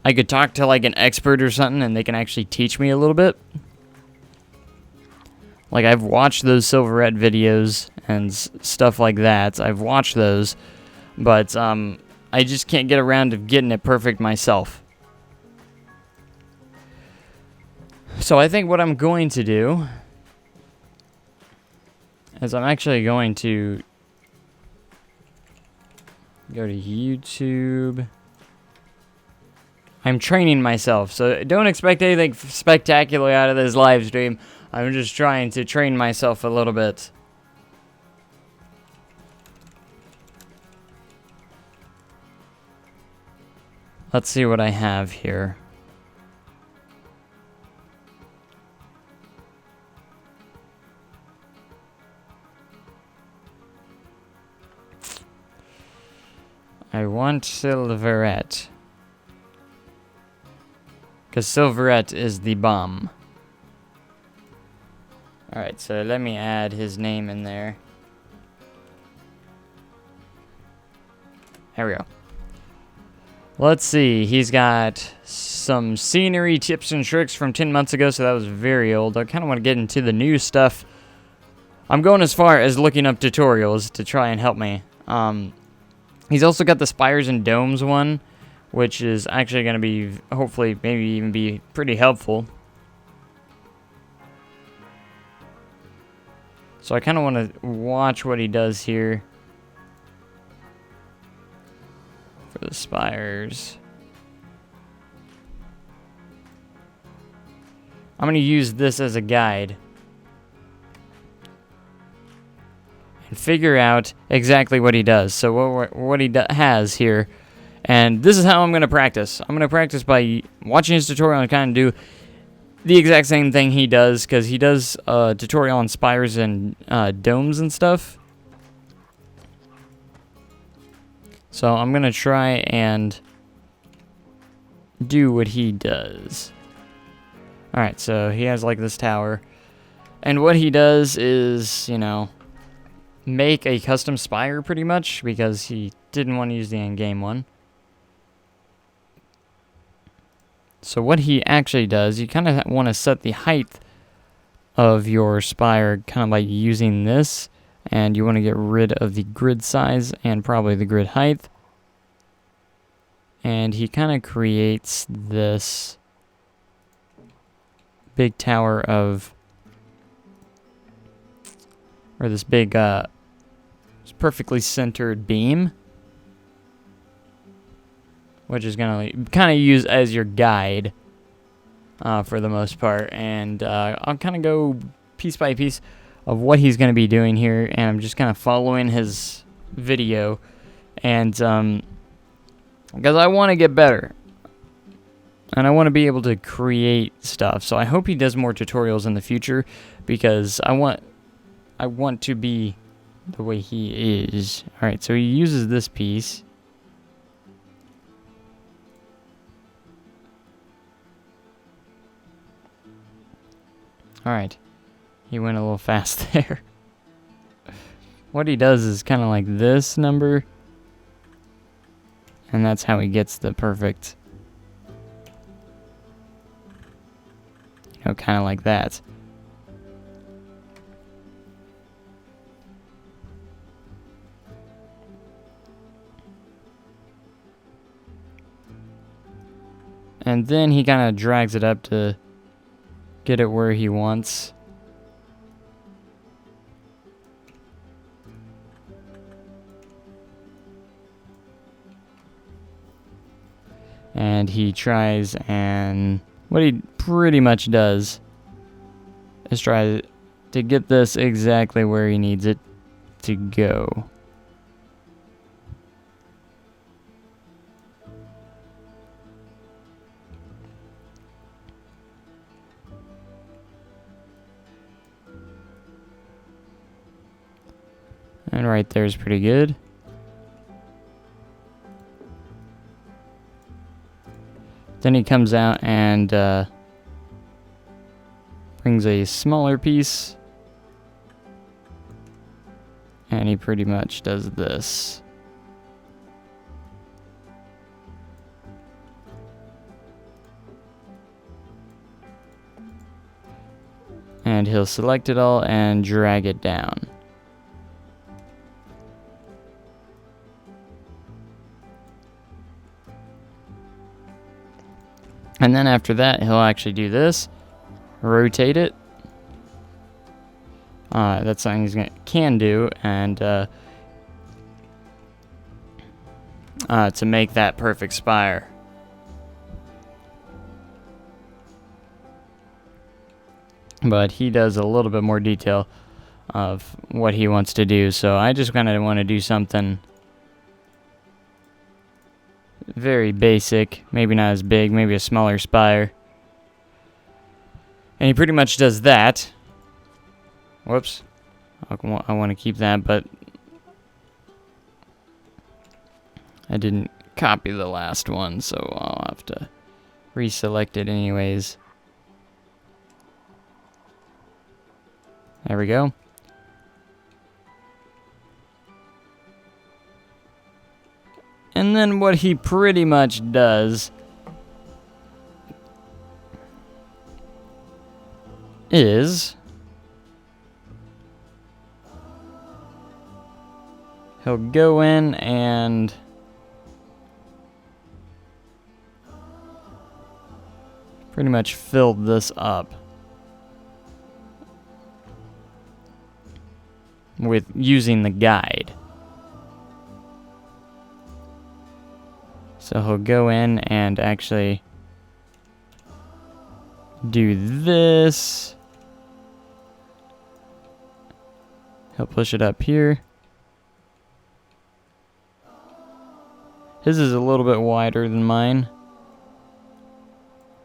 Speaker 1: I could talk to like an expert or something, and they can actually teach me a little bit. Like, I've watched those Silverette videos and stuff like that. I've watched those, but I just can't get around to getting it perfect myself. So I think what I'm going to do is I'm actually going to go to YouTube. I'm training myself, so don't expect anything spectacular out of this live stream. I'm just trying to train myself a little bit. Let's see what I have here. I want Silverette, because Silverette is the bomb. Alright, so let me add his name in there. There we go. Let's see, he's got some scenery tips and tricks from 10 months ago, so that was very old. I kind of want to get into the new stuff. I'm going as far as looking up tutorials to try and help me. He's also got the Spires and Domes one, which is actually going to be, hopefully, maybe even be pretty helpful. So I kind of want to watch what he does here for the spires. I'm going to use this as a guide and figure out exactly what he does. So what he has here, and this is how I'm going to practice. I'm going to practice by watching his tutorial and kind of do the exact same thing he does, because he does a tutorial on spires and domes and stuff. So I'm going to try and do what he does. Alright, so he has like this tower. And what he does is, you know, make a custom spire pretty much, because he didn't want to use the in-game one. So what he actually does, you kind of want to set the height of your spire kind of by using this, and you want to get rid of the grid size and probably the grid height. And he kind of creates this big tower of, or this big, perfectly centered beam, which is gonna kind of use as your guide for the most part. And I'll kind of go piece by piece of what he's gonna be doing here, and I'm just kind of following his video, and because I want to get better. And I want to be able to create stuff. So I hope he does more tutorials in the future, because I want to be the way he is. Alright, so he uses this piece. Alright. He went a little fast there. What he does is kind of like this number. And that's how he gets the perfect, kind of like that. And then he kind of drags it up to get it where he wants. And he tries, and what he pretty much does is try to get this exactly where he needs it to go. And right there is pretty good. Then he comes out and brings a smaller piece, and he pretty much does this. And he'll select it all and drag it down. And then after that, he'll actually do this, rotate it. That's something he can do, and to make that perfect spire. But he does a little bit more detail of what he wants to do, so I just kind of want to do something very basic, maybe not as big, maybe a smaller spire. And he pretty much does that. Whoops. I want to keep that, but I didn't copy the last one, so I'll have to reselect it anyways. There we go. And then what he pretty much does is he'll go in and pretty much fill this up with using the guide. So he'll go in and actually do this. He'll push it up here. His is a little bit wider than mine.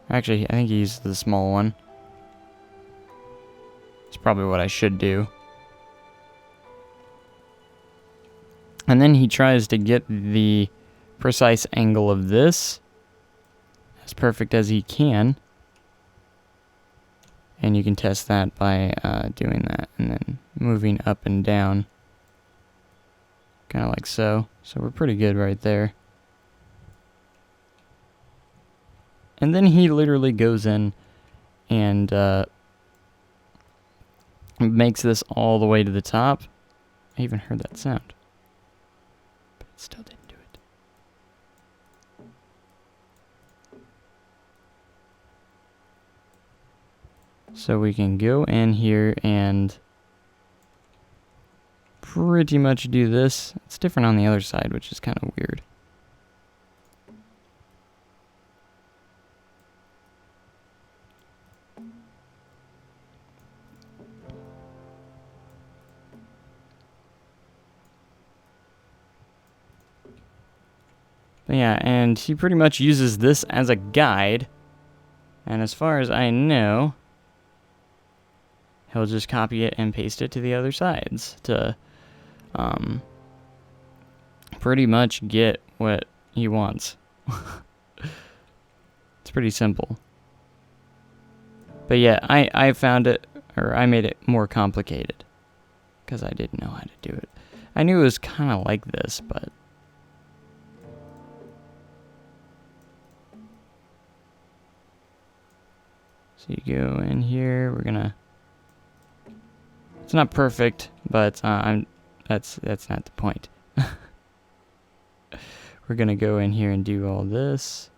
Speaker 1: Actually, I think he used the small one. It's probably what I should do. And then he tries to get the precise angle of this as perfect as he can. And you can test that by doing that and then moving up and down. Kind of like so. So we're pretty good right there. And then he literally goes in and makes this all the way to the top. I even heard that sound. But it still didn't do it. So we can go in here and pretty much do this. It's different on the other side, which is kind of weird. But yeah, and he pretty much uses this as a guide. And as far as I know, he'll just copy it and paste it to the other sides to pretty much get what he wants. It's pretty simple. But yeah, I found it, or I made it more complicated because I didn't know how to do it. I knew it was kind of like this, but so you go in here, we're gonna, it's not perfect, but that's not the point. We're gonna go in here and do all this.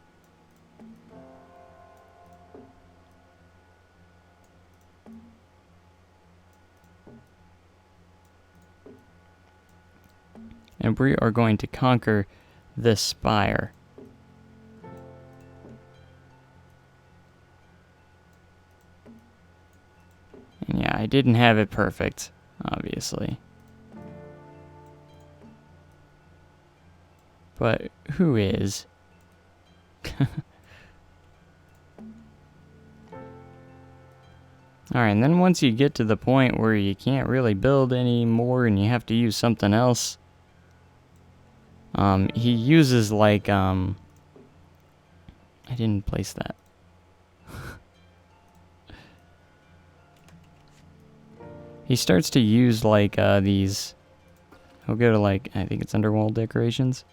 Speaker 1: And we are going to conquer this spire. And yeah, I didn't have it perfect, obviously. But who is? Alright, and then once you get to the point where you can't really build anymore and you have to use something else, he uses like, I didn't place that. He starts to use like, these, he'll go to like, I think it's underwall decorations.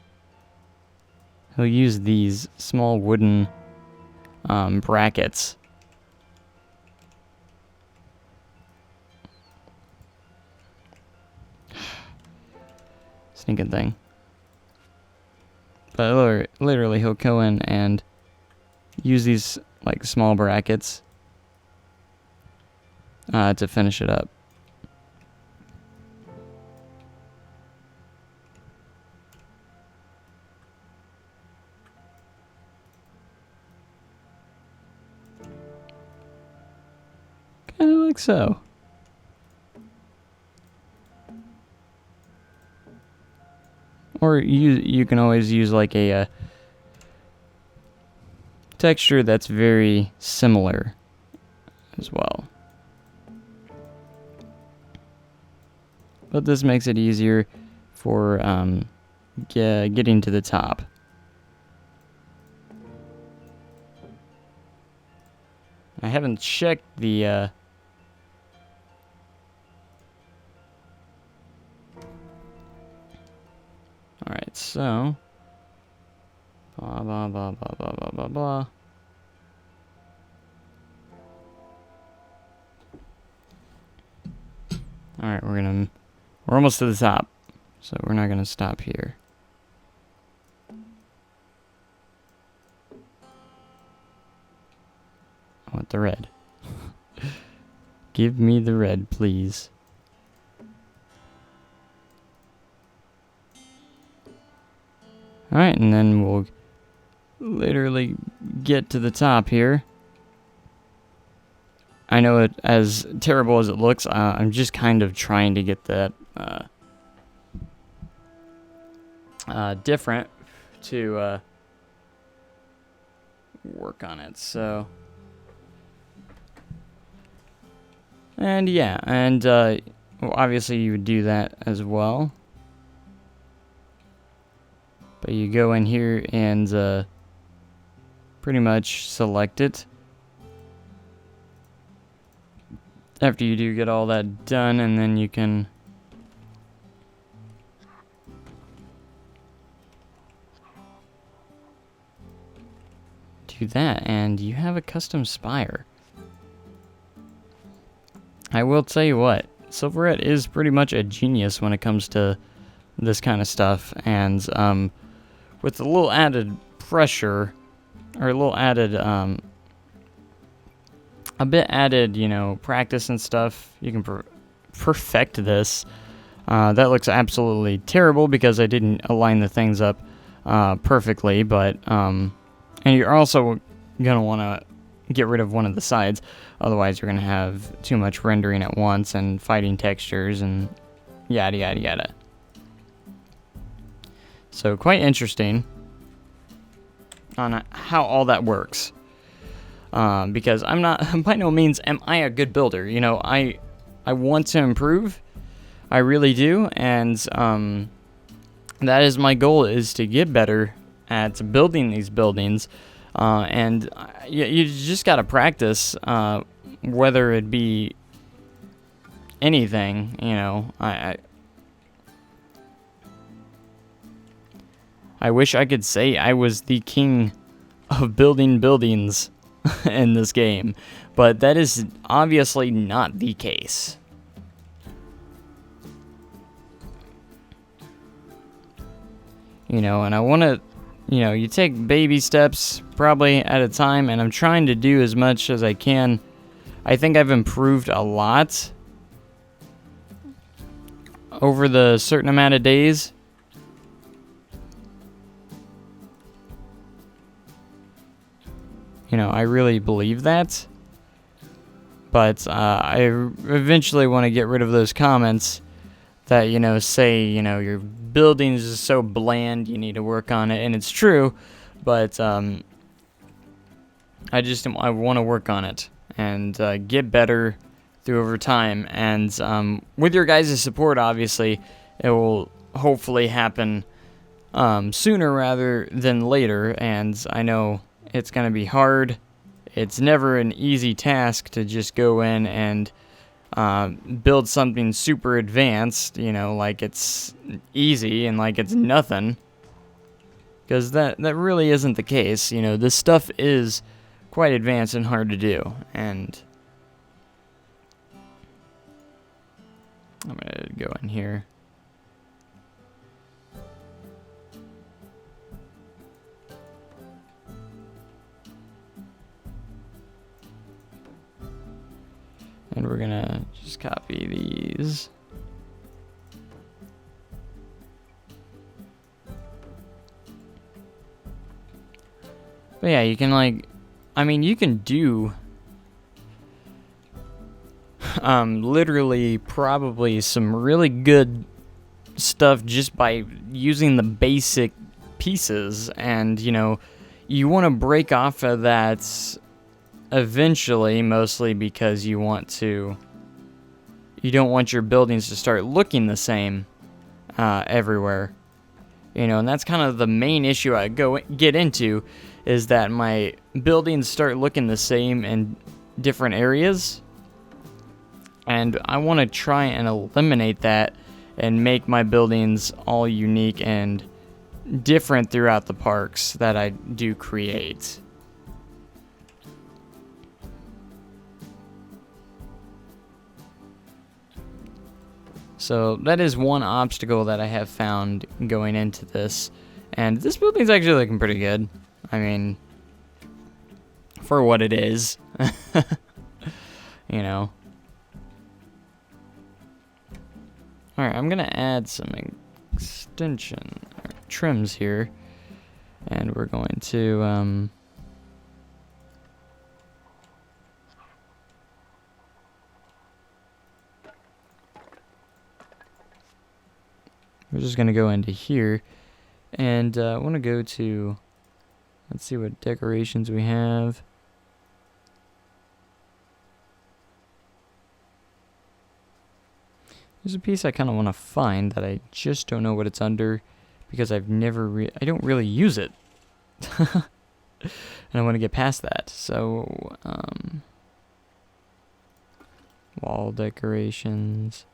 Speaker 1: He'll use these small wooden, brackets. Stinking thing. But literally he'll go in and use these like small brackets to finish it up. Kind of like so. Or you can always use like a texture that's very similar as well. But this makes it easier for getting to the top. I haven't checked the Alright, so blah blah blah blah blah blah blah blah. Alright, we're almost to the top, so we're not gonna stop here. I want the red. Give me the red, please. Alright, and then we'll literally get to the top here. I know it, as terrible as it looks, I'm just kind of trying to get that different to work on it, so. And yeah, and well, obviously you would do that as well. But you go in here and pretty much select it. After you do get all that done, and then you can do that, and you have a custom spire. I will tell you what, Silverette is pretty much a genius when it comes to this kind of stuff, and with a little added pressure, or a little added a bit added, you know, practice and stuff, you can perfect this. That looks absolutely terrible because I didn't align the things up perfectly, but and you're also gonna want to get rid of one of the sides, otherwise you're gonna have too much rendering at once and fighting textures and yada yada yada. So quite interesting on how all that works, because I'm not, by no means am I a good builder. You know, I want to improve, I really do, and that is my goal, is to get better at building these buildings, and you just gotta practice, whether it be anything. You know, I wish I could say I was the king of building buildings in this game, but that is obviously not the case. You know, and I want to, you know, you take baby steps probably at a time, and I'm trying to do as much as I can. I think I've improved a lot over the certain amount of days. You know, I really believe that. But I eventually want to get rid of those comments that, you know, say, you know, your buildings is so bland, you need to work on it. And it's true, but I want to work on it and get better through over time. And with your guys' support, obviously, it will hopefully happen sooner rather than later. And I know it's going to be hard. It's never an easy task to just go in and build something super advanced, you know, like it's easy and like it's nothing. Because that really isn't the case. You know, this stuff is quite advanced and hard to do. And I'm going to go in here. And we're gonna just copy these. But yeah, you can you can do literally probably some really good stuff just by using the basic pieces. And, you know, you want to break off of that eventually, mostly because you don't want your buildings to start looking the same everywhere, you know. And that's kind of the main issue I get into, is that my buildings start looking the same in different areas, and I want to try and eliminate that and make my buildings all unique and different throughout the parks that I do create. So that is one obstacle that I have found going into this. And this building's actually looking pretty good. I mean, for what it is. You know. Alright, I'm going to add some extension or trims here. And we're going to we're just going to go into here, and I want to go to, let's see what decorations we have. There's a piece I kind of want to find that I just don't know what it's under, because I've never I don't really use it. And I want to get past that. So, wall decorations.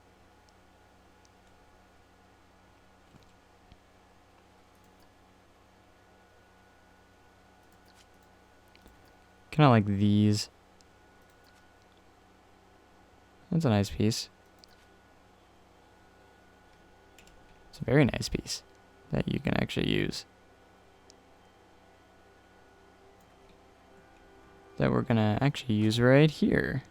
Speaker 1: Kind of like these. That's a nice piece. It's a very nice piece that you can actually use. that we're gonna actually use right here.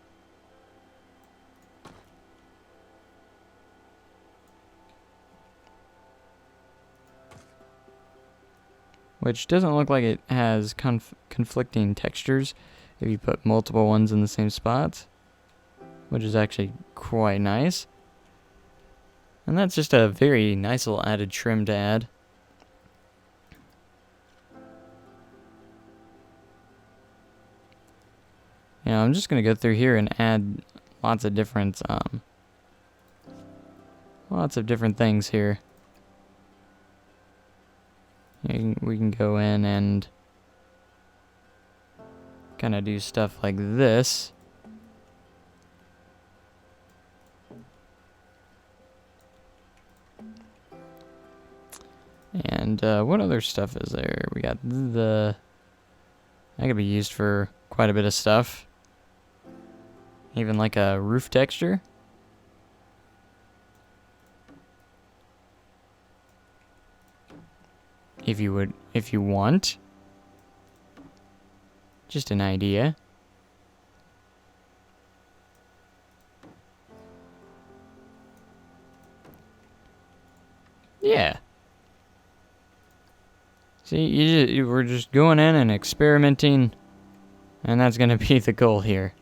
Speaker 1: Which doesn't look like it has conflicting textures if you put multiple ones in the same spot, which is actually quite nice. And that's just a very nice little added trim to add. Yeah, I'm just gonna go through here and add lots of different things here. We can go in and kind of do stuff like this. And what other stuff is there? We got that could be used for quite a bit of stuff. Even like a roof texture. If you want. Just an idea. Yeah. See, we're just going in and experimenting, and that's gonna be the goal here.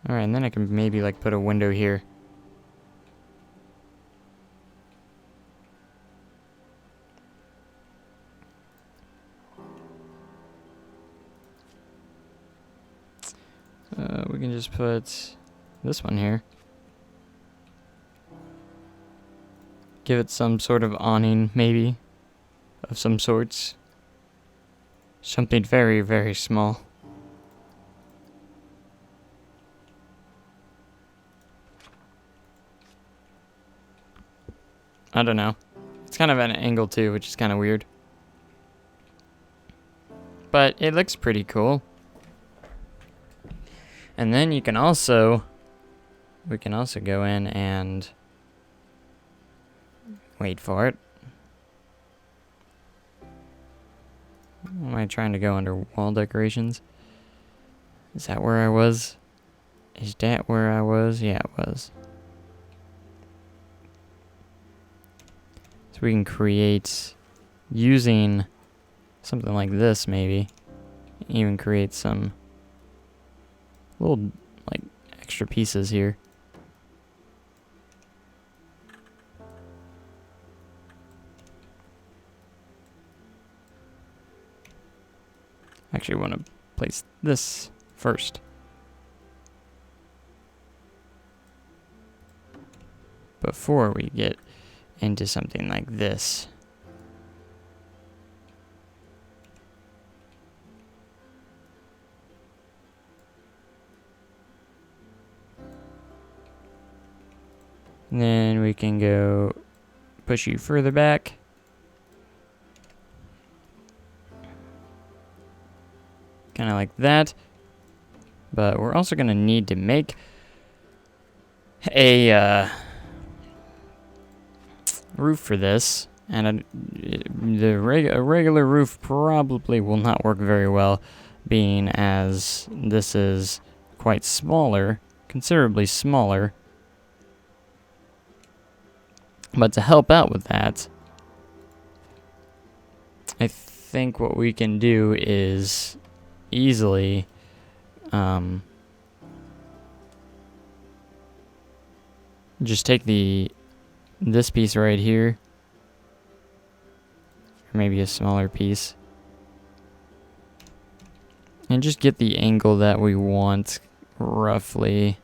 Speaker 1: Alright, and then I can maybe like put a window here. We can just put this one here. Give it some sort of awning, maybe, of some sorts. Something very, very small. I don't know. It's kind of at an angle too, which is kind of weird. But it looks pretty cool. And then we can also go in and wait for it. Am I trying to go under wall decorations? Is that where I was? Is that where I was? Yeah, it was. So we can create, using something like this maybe, even create some little like extra pieces here. Actually, I want to place this first. Before we get into something like this. And then we can go push you further back. Kind of like that. But we're also going to need to make a roof for this. And a regular roof probably will not work very well, being as this is quite smaller, considerably smaller. But to help out with that, I think what we can do is easily just take this piece right here, or maybe a smaller piece, and just get the angle that we want roughly.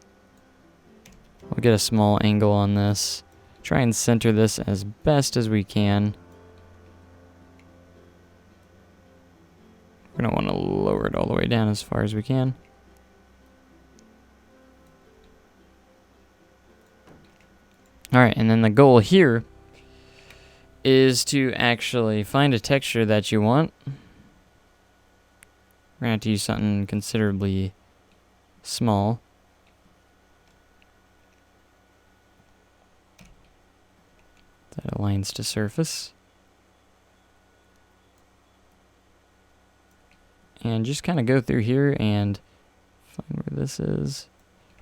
Speaker 1: We'll get a small angle on this. Try and center this as best as we can. We're going to want to lower it all the way down as far as we can. Alright, and then the goal here is to actually find a texture that you want. We're going to have to use something considerably small. That aligns to surface. and just kind of go through here and find where this is.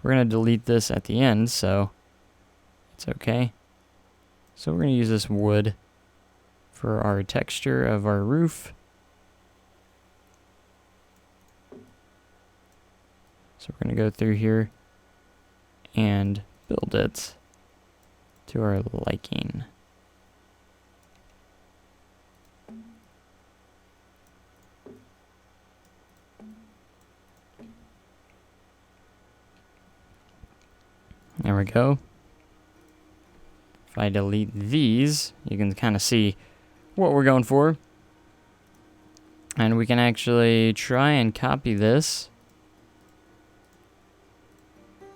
Speaker 1: We're going to delete this at the end, so it's okay. So we're going to use this wood for our texture of our roof. So we're going to go through here and build it to our liking. There we go. If I delete these, you can kind of see what we're going for. And we can actually try and copy this.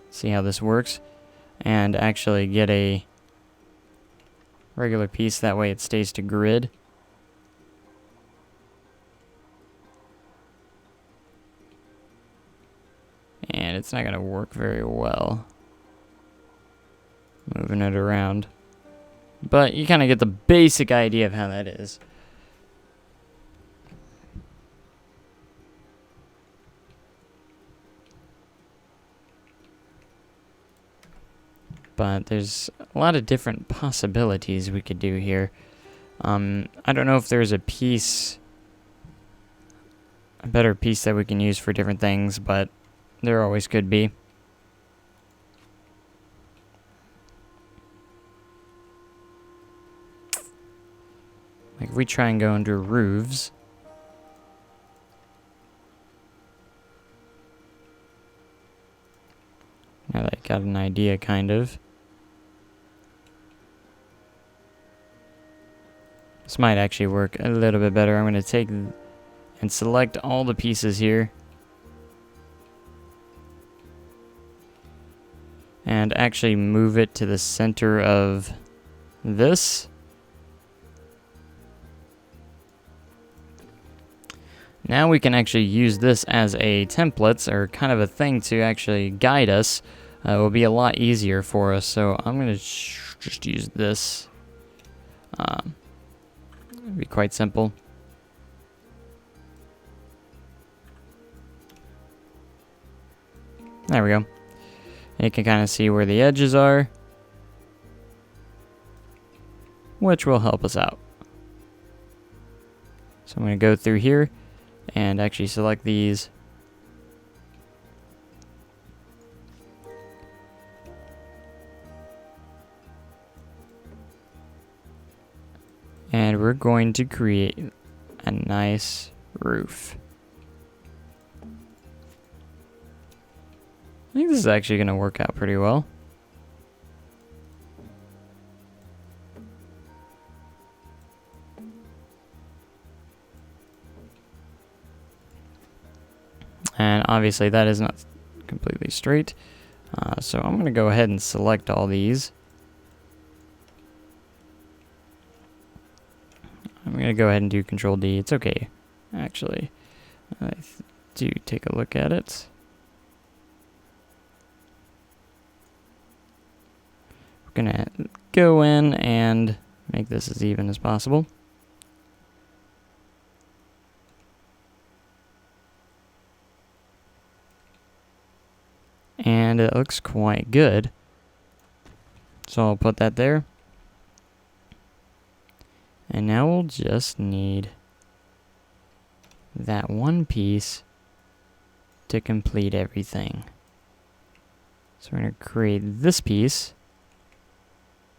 Speaker 1: See how this works. And actually get a regular piece, that way it stays to grid. And it's not going to work very well moving it around. But you kind of get the basic idea of how that is. But there's a lot of different possibilities we could do here. I don't know if there's a better piece that we can use for different things, but there always could be. Like if we try and go into roofs. Now that I got an idea, kind of. This might actually work a little bit better. I'm going to take and select all the pieces here. And actually move it to the center of this. Now we can actually use this as a template, or kind of a thing to actually guide us. It will be a lot easier for us, so I'm going to just use this. It'll be quite simple. There we go. And you can kind of see where the edges are, which will help us out. So I'm going to go through here and actually select these. And we're going to create a nice roof. I think this is actually going to work out pretty well. And obviously that is not completely straight. So I'm going to go ahead and select all these. I'm going to go ahead and do Control D. It's okay, actually. I do take a look at it. We're going to go in and make this as even as possible. And it looks quite good. So I'll put that there. And now we'll just need that one piece to complete everything. So we're going to create this piece,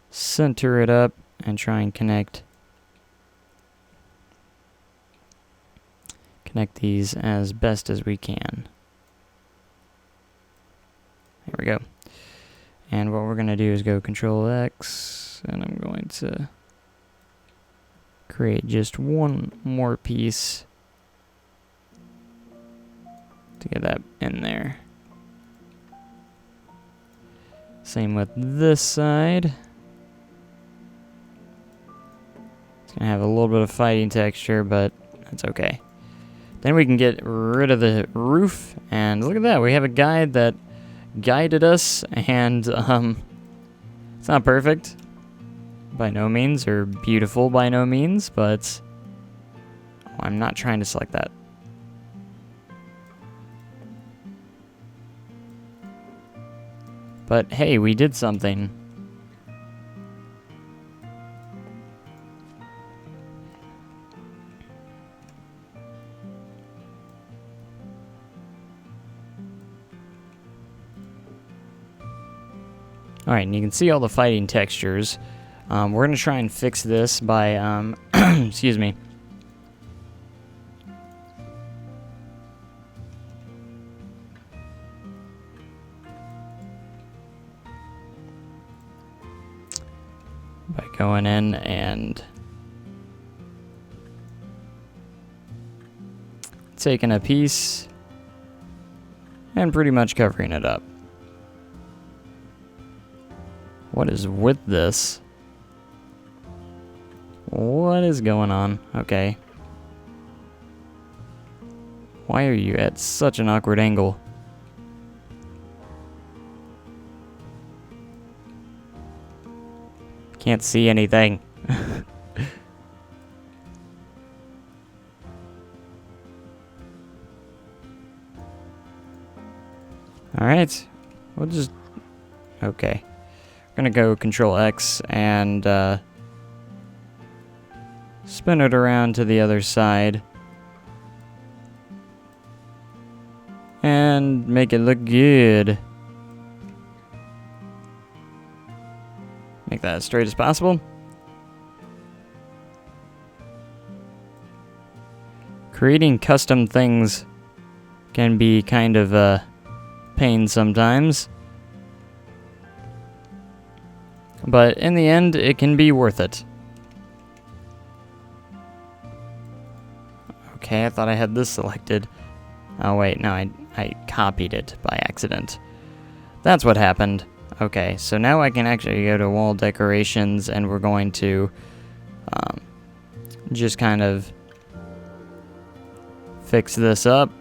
Speaker 1: center it up, and try and connect these as best as we can. There we go. And what we're going to do is go Control X, and I'm going to create just one more piece to get that in there. Same with this side. It's gonna have a little bit of fighting texture, but that's okay. Then we can get rid of the roof, and look at that, we have a guide that guided us, and it's not perfect by no means, or beautiful by no means, but I'm not trying to select that. But hey, we did something. Alright, and you can see all the fighting textures. We're going to try and fix this by, excuse me. By going in and taking a piece and pretty much covering it up. What is with this? What is going on? Okay. Why are you at such an awkward angle? Can't see anything. Alright. We'll just... Okay. We're gonna go Control X and spin it around to the other side. And make it look good. Make that as straight as possible. Creating custom things can be kind of a pain sometimes. But in the end, it can be worth it. Okay, I thought I had this selected. Oh wait, no, I copied it by accident. That's what happened. Okay, so now I can actually go to wall decorations, and we're going to just kind of fix this up.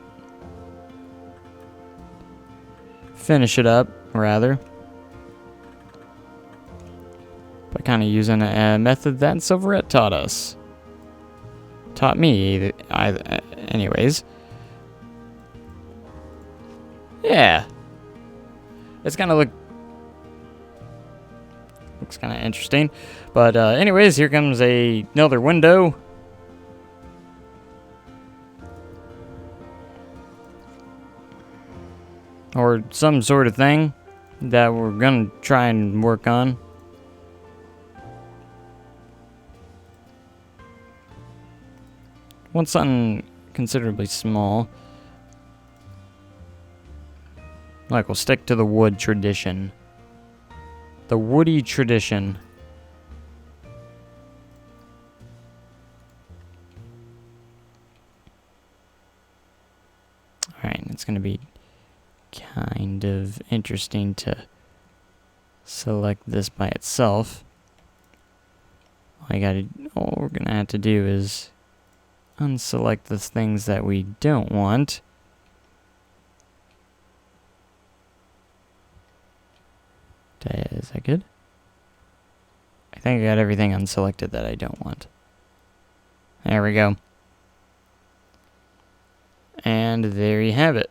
Speaker 1: Finish it up, rather. By kind of using a method that Silverette taught us. Taught me, anyways. Yeah. It's kind of looks kind of interesting. But anyways, here comes another window. Or some sort of thing that we're going to try and work on. Want something considerably small. Like, we'll stick to the wood tradition. The woody tradition. Alright, it's going to be kind of interesting to select this by itself. All we're going to have to do is unselect the things that we don't want. Is that good? I think I got everything unselected that I don't want. There we go. And there you have it.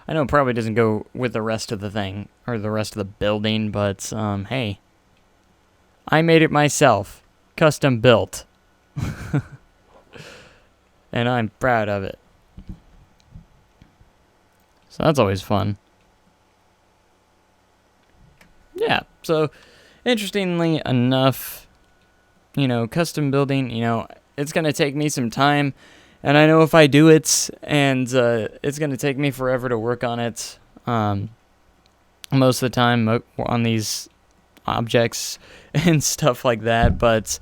Speaker 1: I know it probably doesn't go with the rest of the thing, or the rest of the building, but, hey. I made it myself. Custom built. And I'm proud of it. So that's always fun. Yeah, so interestingly enough, you know, custom building, you know, it's going to take me some time. And I know if I do it, and it's going to take me forever to work on it, most of the time on these objects and stuff like that. But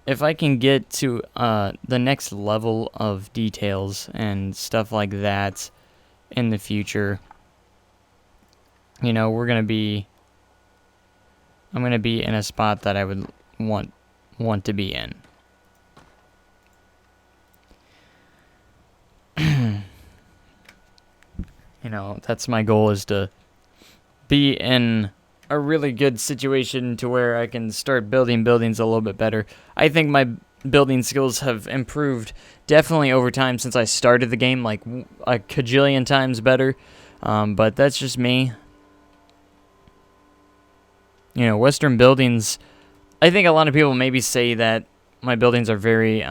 Speaker 1: if I can get to the next level of details and stuff like that in the future, you know, I'm going to be in a spot that I would want to be in. You know, that's my goal, is to be in a really good situation to where I can start building buildings a little bit better. I think my building skills have improved definitely over time since I started the game, like a cajillion times better. But that's just me. Western buildings, I think a lot of people maybe say that my buildings are very,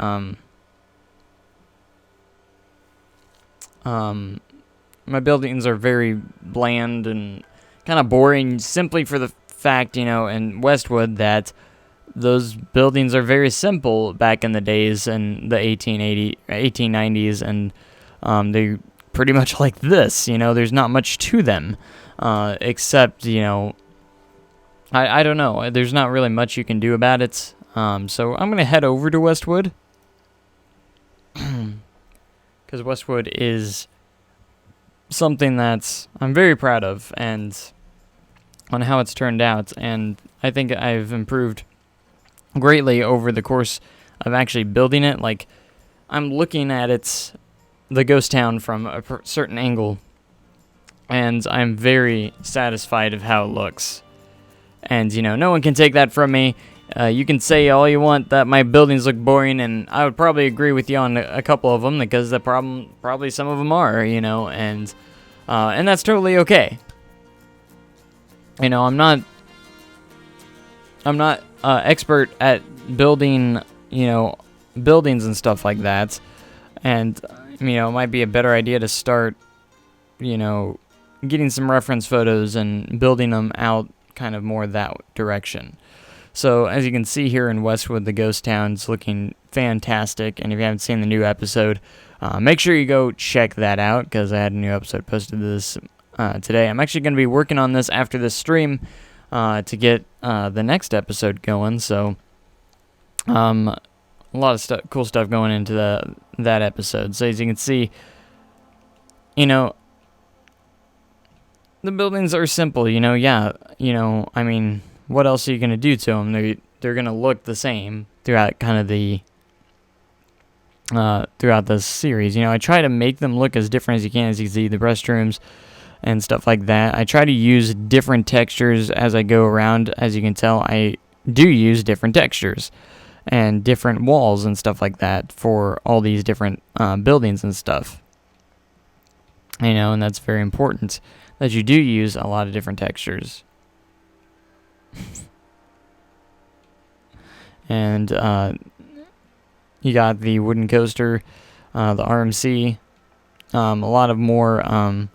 Speaker 1: my buildings are very bland and kind of boring, simply for the fact, in Westwood, that those buildings are very simple back in the days in the 1890s, and they pretty much like this. There's not much to them, except, I don't know. There's not really much you can do about it. So I'm going to head over to Westwood, because Westwood is something that I'm very proud of, and on how it's turned out, and I think I've improved greatly over the course of actually building it. Like, I'm looking at the ghost town from a certain angle, and I'm very satisfied of how it looks. And, no one can take that from me. You can say all you want that my buildings look boring, and I would probably agree with you on a couple of them, because probably some of them are, and that's totally okay. I'm not expert at building, buildings and stuff like that, and it might be a better idea to start, getting some reference photos and building them out kind of more that direction. So as you can see here in Westwood, the ghost town's looking fantastic, and if you haven't seen the new episode, make sure you go check that out, because I had a new episode posted this today. I'm actually going to be working on this after this stream to get the next episode going, so a lot of cool stuff going into that episode. So as you can see, the buildings are simple, I mean, what else are you going to do to them? They're going to look the same throughout kind of throughout the series. I try to make them look as different as you can. As you can see, the restrooms and stuff like that. I try to use different textures as I go around. As you can tell, I do use different textures and different walls and stuff like that for all these different buildings and stuff. And that's very important, that you do use a lot of different textures. And you got the wooden coaster, the RMC, a lot of more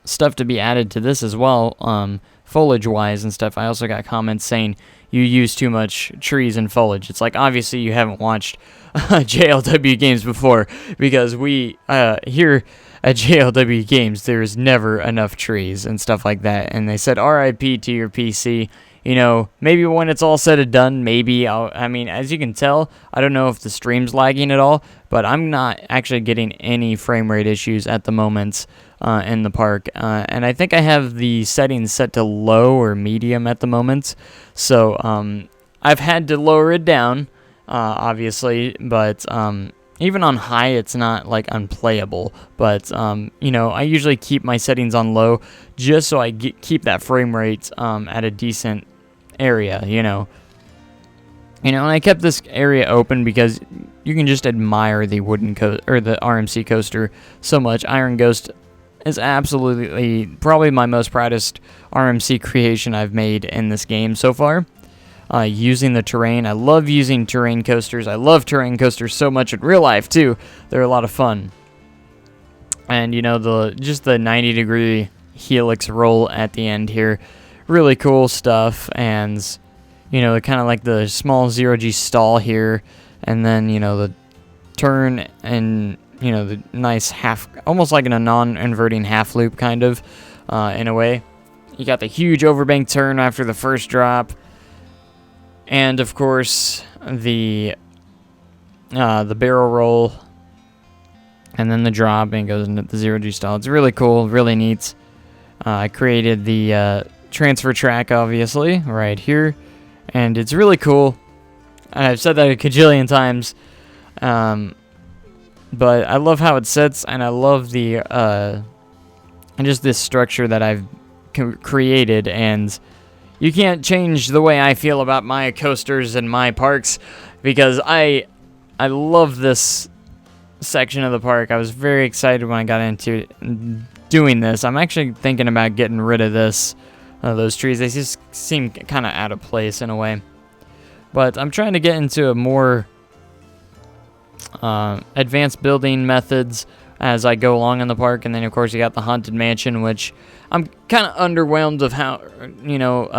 Speaker 1: stuff to be added to this as well, foliage-wise and stuff. I also got comments saying you use too much trees and foliage. It's like, obviously you haven't watched JLW games before, because we here at JLW games, there's never enough trees and stuff like that. And they said RIP to your PC. Maybe when it's all said and done, maybe as you can tell, I don't know if the stream's lagging at all, but I'm not actually getting any frame rate issues at the moment in the park. And I think I have the settings set to low or medium at the moment. So I've had to lower it down, obviously, but even on high, it's not like unplayable. But I usually keep my settings on low just so I keep that frame rate at a decent area, and I kept this area open because you can just admire the wooden the RMC coaster so much. Iron Ghost is absolutely probably my most proudest RMC creation I've made in this game so far. Using the terrain, I love using terrain coasters. I love terrain coasters so much in real life too. They're a lot of fun. And just the 90-degree helix roll at the end here, really cool stuff. And kind of like the small 0G stall here, and then the turn, and the nice half, almost like in a non-inverting half loop kind of in a way. You got the huge overbank turn after the first drop, and of course the barrel roll, and then the drop, and it goes into the 0G stall. It's really cool, really neat. I created the transfer track, obviously, right here, and it's really cool. I've said that a cajillion times, but I love how it sits, and I love the just this structure that I've created. And you can't change the way I feel about my coasters and my parks, because I love this section of the park. I was very excited when I got into doing this. I'm actually thinking about getting rid of this those trees. They just seem kind of out of place in a way. But I'm trying to get into a more advanced building methods as I go along in the park. And then of course you got the Haunted Mansion, which I'm kind of underwhelmed of how,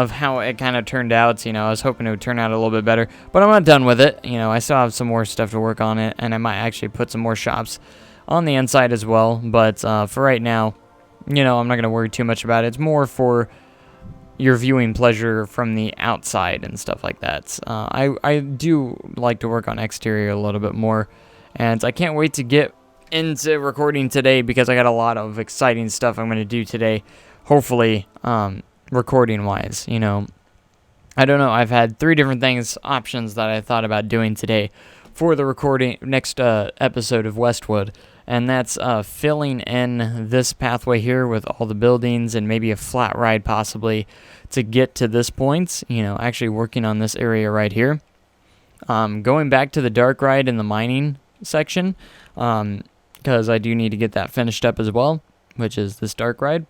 Speaker 1: how it kind of turned out. I was hoping it would turn out a little bit better, but I'm not done with it. I still have some more stuff to work on it, and I might actually put some more shops on the inside as well. But for right now, I'm not going to worry too much about it. It's more for your viewing pleasure from the outside and stuff like that. I do like to work on exterior a little bit more, and I can't wait to get into recording today because I got a lot of exciting stuff I'm going to do today, hopefully recording wise. I don't know, I've had 3 different options that I thought about doing today for the recording next episode of Westwood, and that's filling in this pathway here with all the buildings and maybe a flat ride possibly to get to this point, actually working on this area right here, going back to the dark ride in the mining section, because I do need to get that finished up as well, which is this dark ride.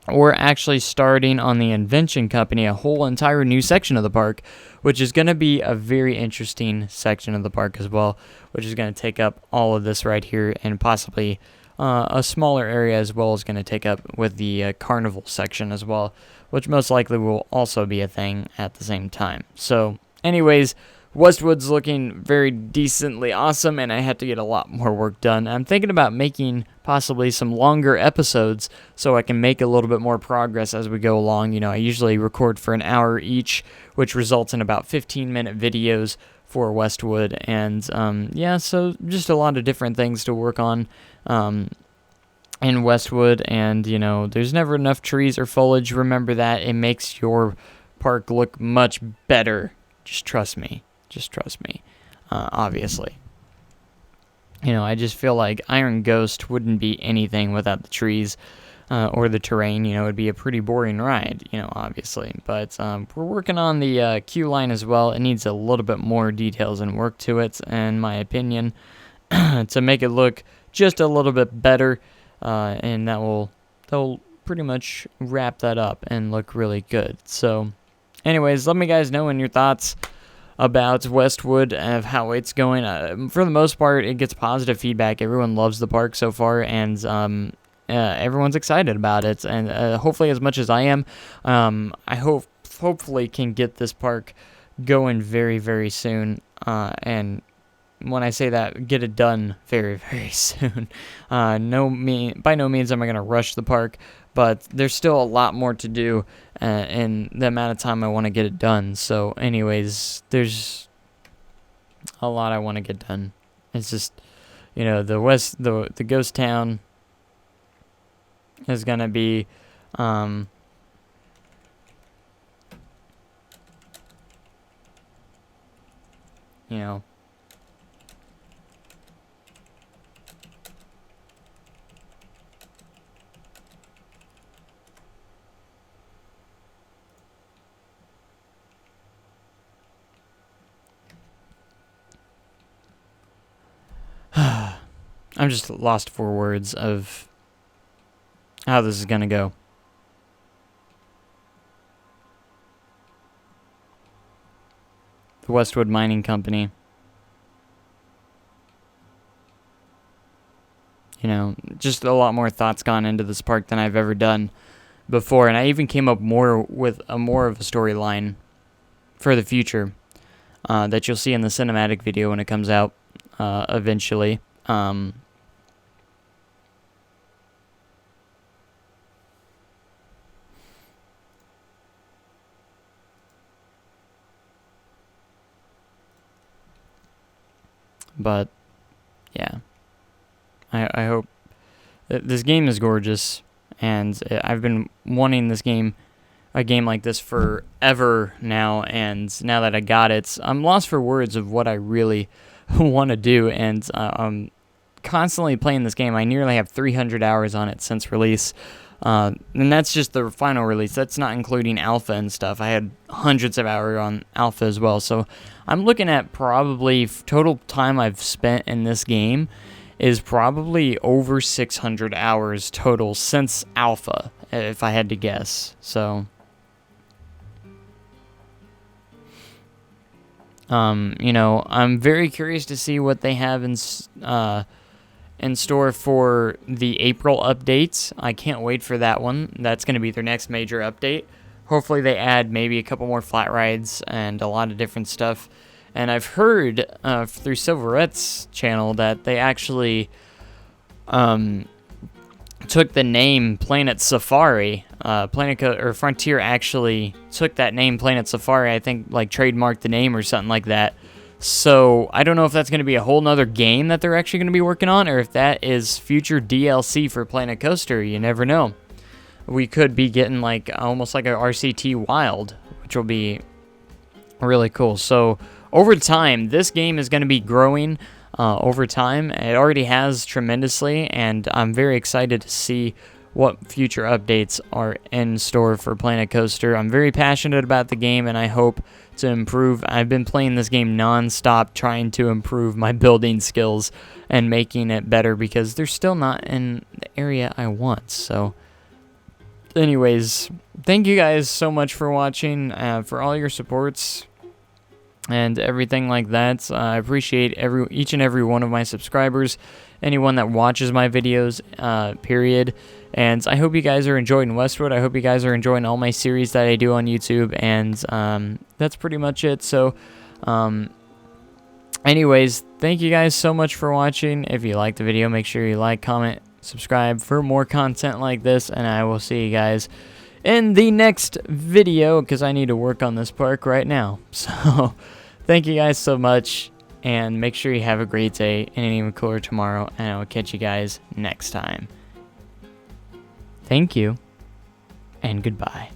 Speaker 1: Or actually starting on the Invention Company, a whole entire new section of the park, which is going to be a very interesting section of the park as well, which is going to take up all of this right here, and possibly a smaller area as well is going to take up with the carnival section as well, which most likely will also be a thing at the same time. So anyways, Westwood's looking very decently awesome, and I have to get a lot more work done. I'm thinking about making possibly some longer episodes so I can make a little bit more progress as we go along. I usually record for an hour each, which results in about 15-minute videos for Westwood, and so just a lot of different things to work on in Westwood, and there's never enough trees or foliage. Remember that. It makes your park look much better. Just trust me. Obviously. I just feel like Iron Ghost wouldn't be anything without the trees or the terrain. It would be a pretty boring ride, obviously. But we're working on the queue line as well. It needs a little bit more details and work to it, in my opinion, to make it look just a little bit better. And that'll pretty much wrap that up and look really good. So, anyways, let me guys know in your thoughts about Westwood, of how it's going. For the most part, it gets positive feedback. Everyone loves the park so far, and everyone's excited about it, and hopefully as much as I am. I hopefully can get this park going very, very soon, and when I say that, get it done very, very soon. By no means am I going to rush the park, but there's still a lot more to do in the amount of time I want to get it done. So anyways, there's a lot I want to get done. It's just, the ghost town is going to be, I'm just lost for words of how this is going to go. The Westwood Mining Company. Just a lot more thoughts gone into this park than I've ever done before. And I even came up with more of a storyline for the future that you'll see in the cinematic video when it comes out eventually. But yeah, I hope this game is gorgeous, and I've been wanting a game like this forever now, and now that I got it, I'm lost for words of what I really want to do, and I'm constantly playing this game. I nearly have 300 hours on it since release, and that's just the final release. That's not including alpha and stuff. I had hundreds of hours on alpha as well, so I'm looking at probably total time I've spent in this game is probably over 600 hours total since alpha, if I had to guess. So, you know, I'm very curious to see what they have in store for the April updates. I can't wait for that one. That's going to be their next major update. Hopefully they add maybe a couple more flat rides and a lot of different stuff. And I've heard through Silverette's channel that they actually took the name Planet Safari. Frontier actually took that name Planet Safari. I think like trademarked the name or something like that. So I don't know if that's going to be a whole nother game that they're actually going to be working on, or if that is future DLC for Planet Coaster. You never know. We could be getting like almost like a RCT Wild, which will be really cool. So over time, this game is going to be growing over time. It already has tremendously, and I'm very excited to see what future updates are in store for Planet Coaster. I'm very passionate about the game, and I hope to improve. I've been playing this game non-stop, trying to improve my building skills and making it better, because they're still not in the area I want. So anyways, thank you guys so much for watching, for all your supports and everything like that. I appreciate each and every one of my subscribers, anyone that watches my videos, period. And I hope you guys are enjoying Westwood. I hope you guys are enjoying all my series that I do on YouTube, and that's pretty much it. So anyways, thank you guys so much for watching. If you liked the video, make sure you like, comment, subscribe for more content like this, and I will see you guys in the next video, because I need to work on this park right now. So thank you guys so much, and make sure you have a great day and an even cooler tomorrow, and I will catch you guys next time. Thank you, and goodbye.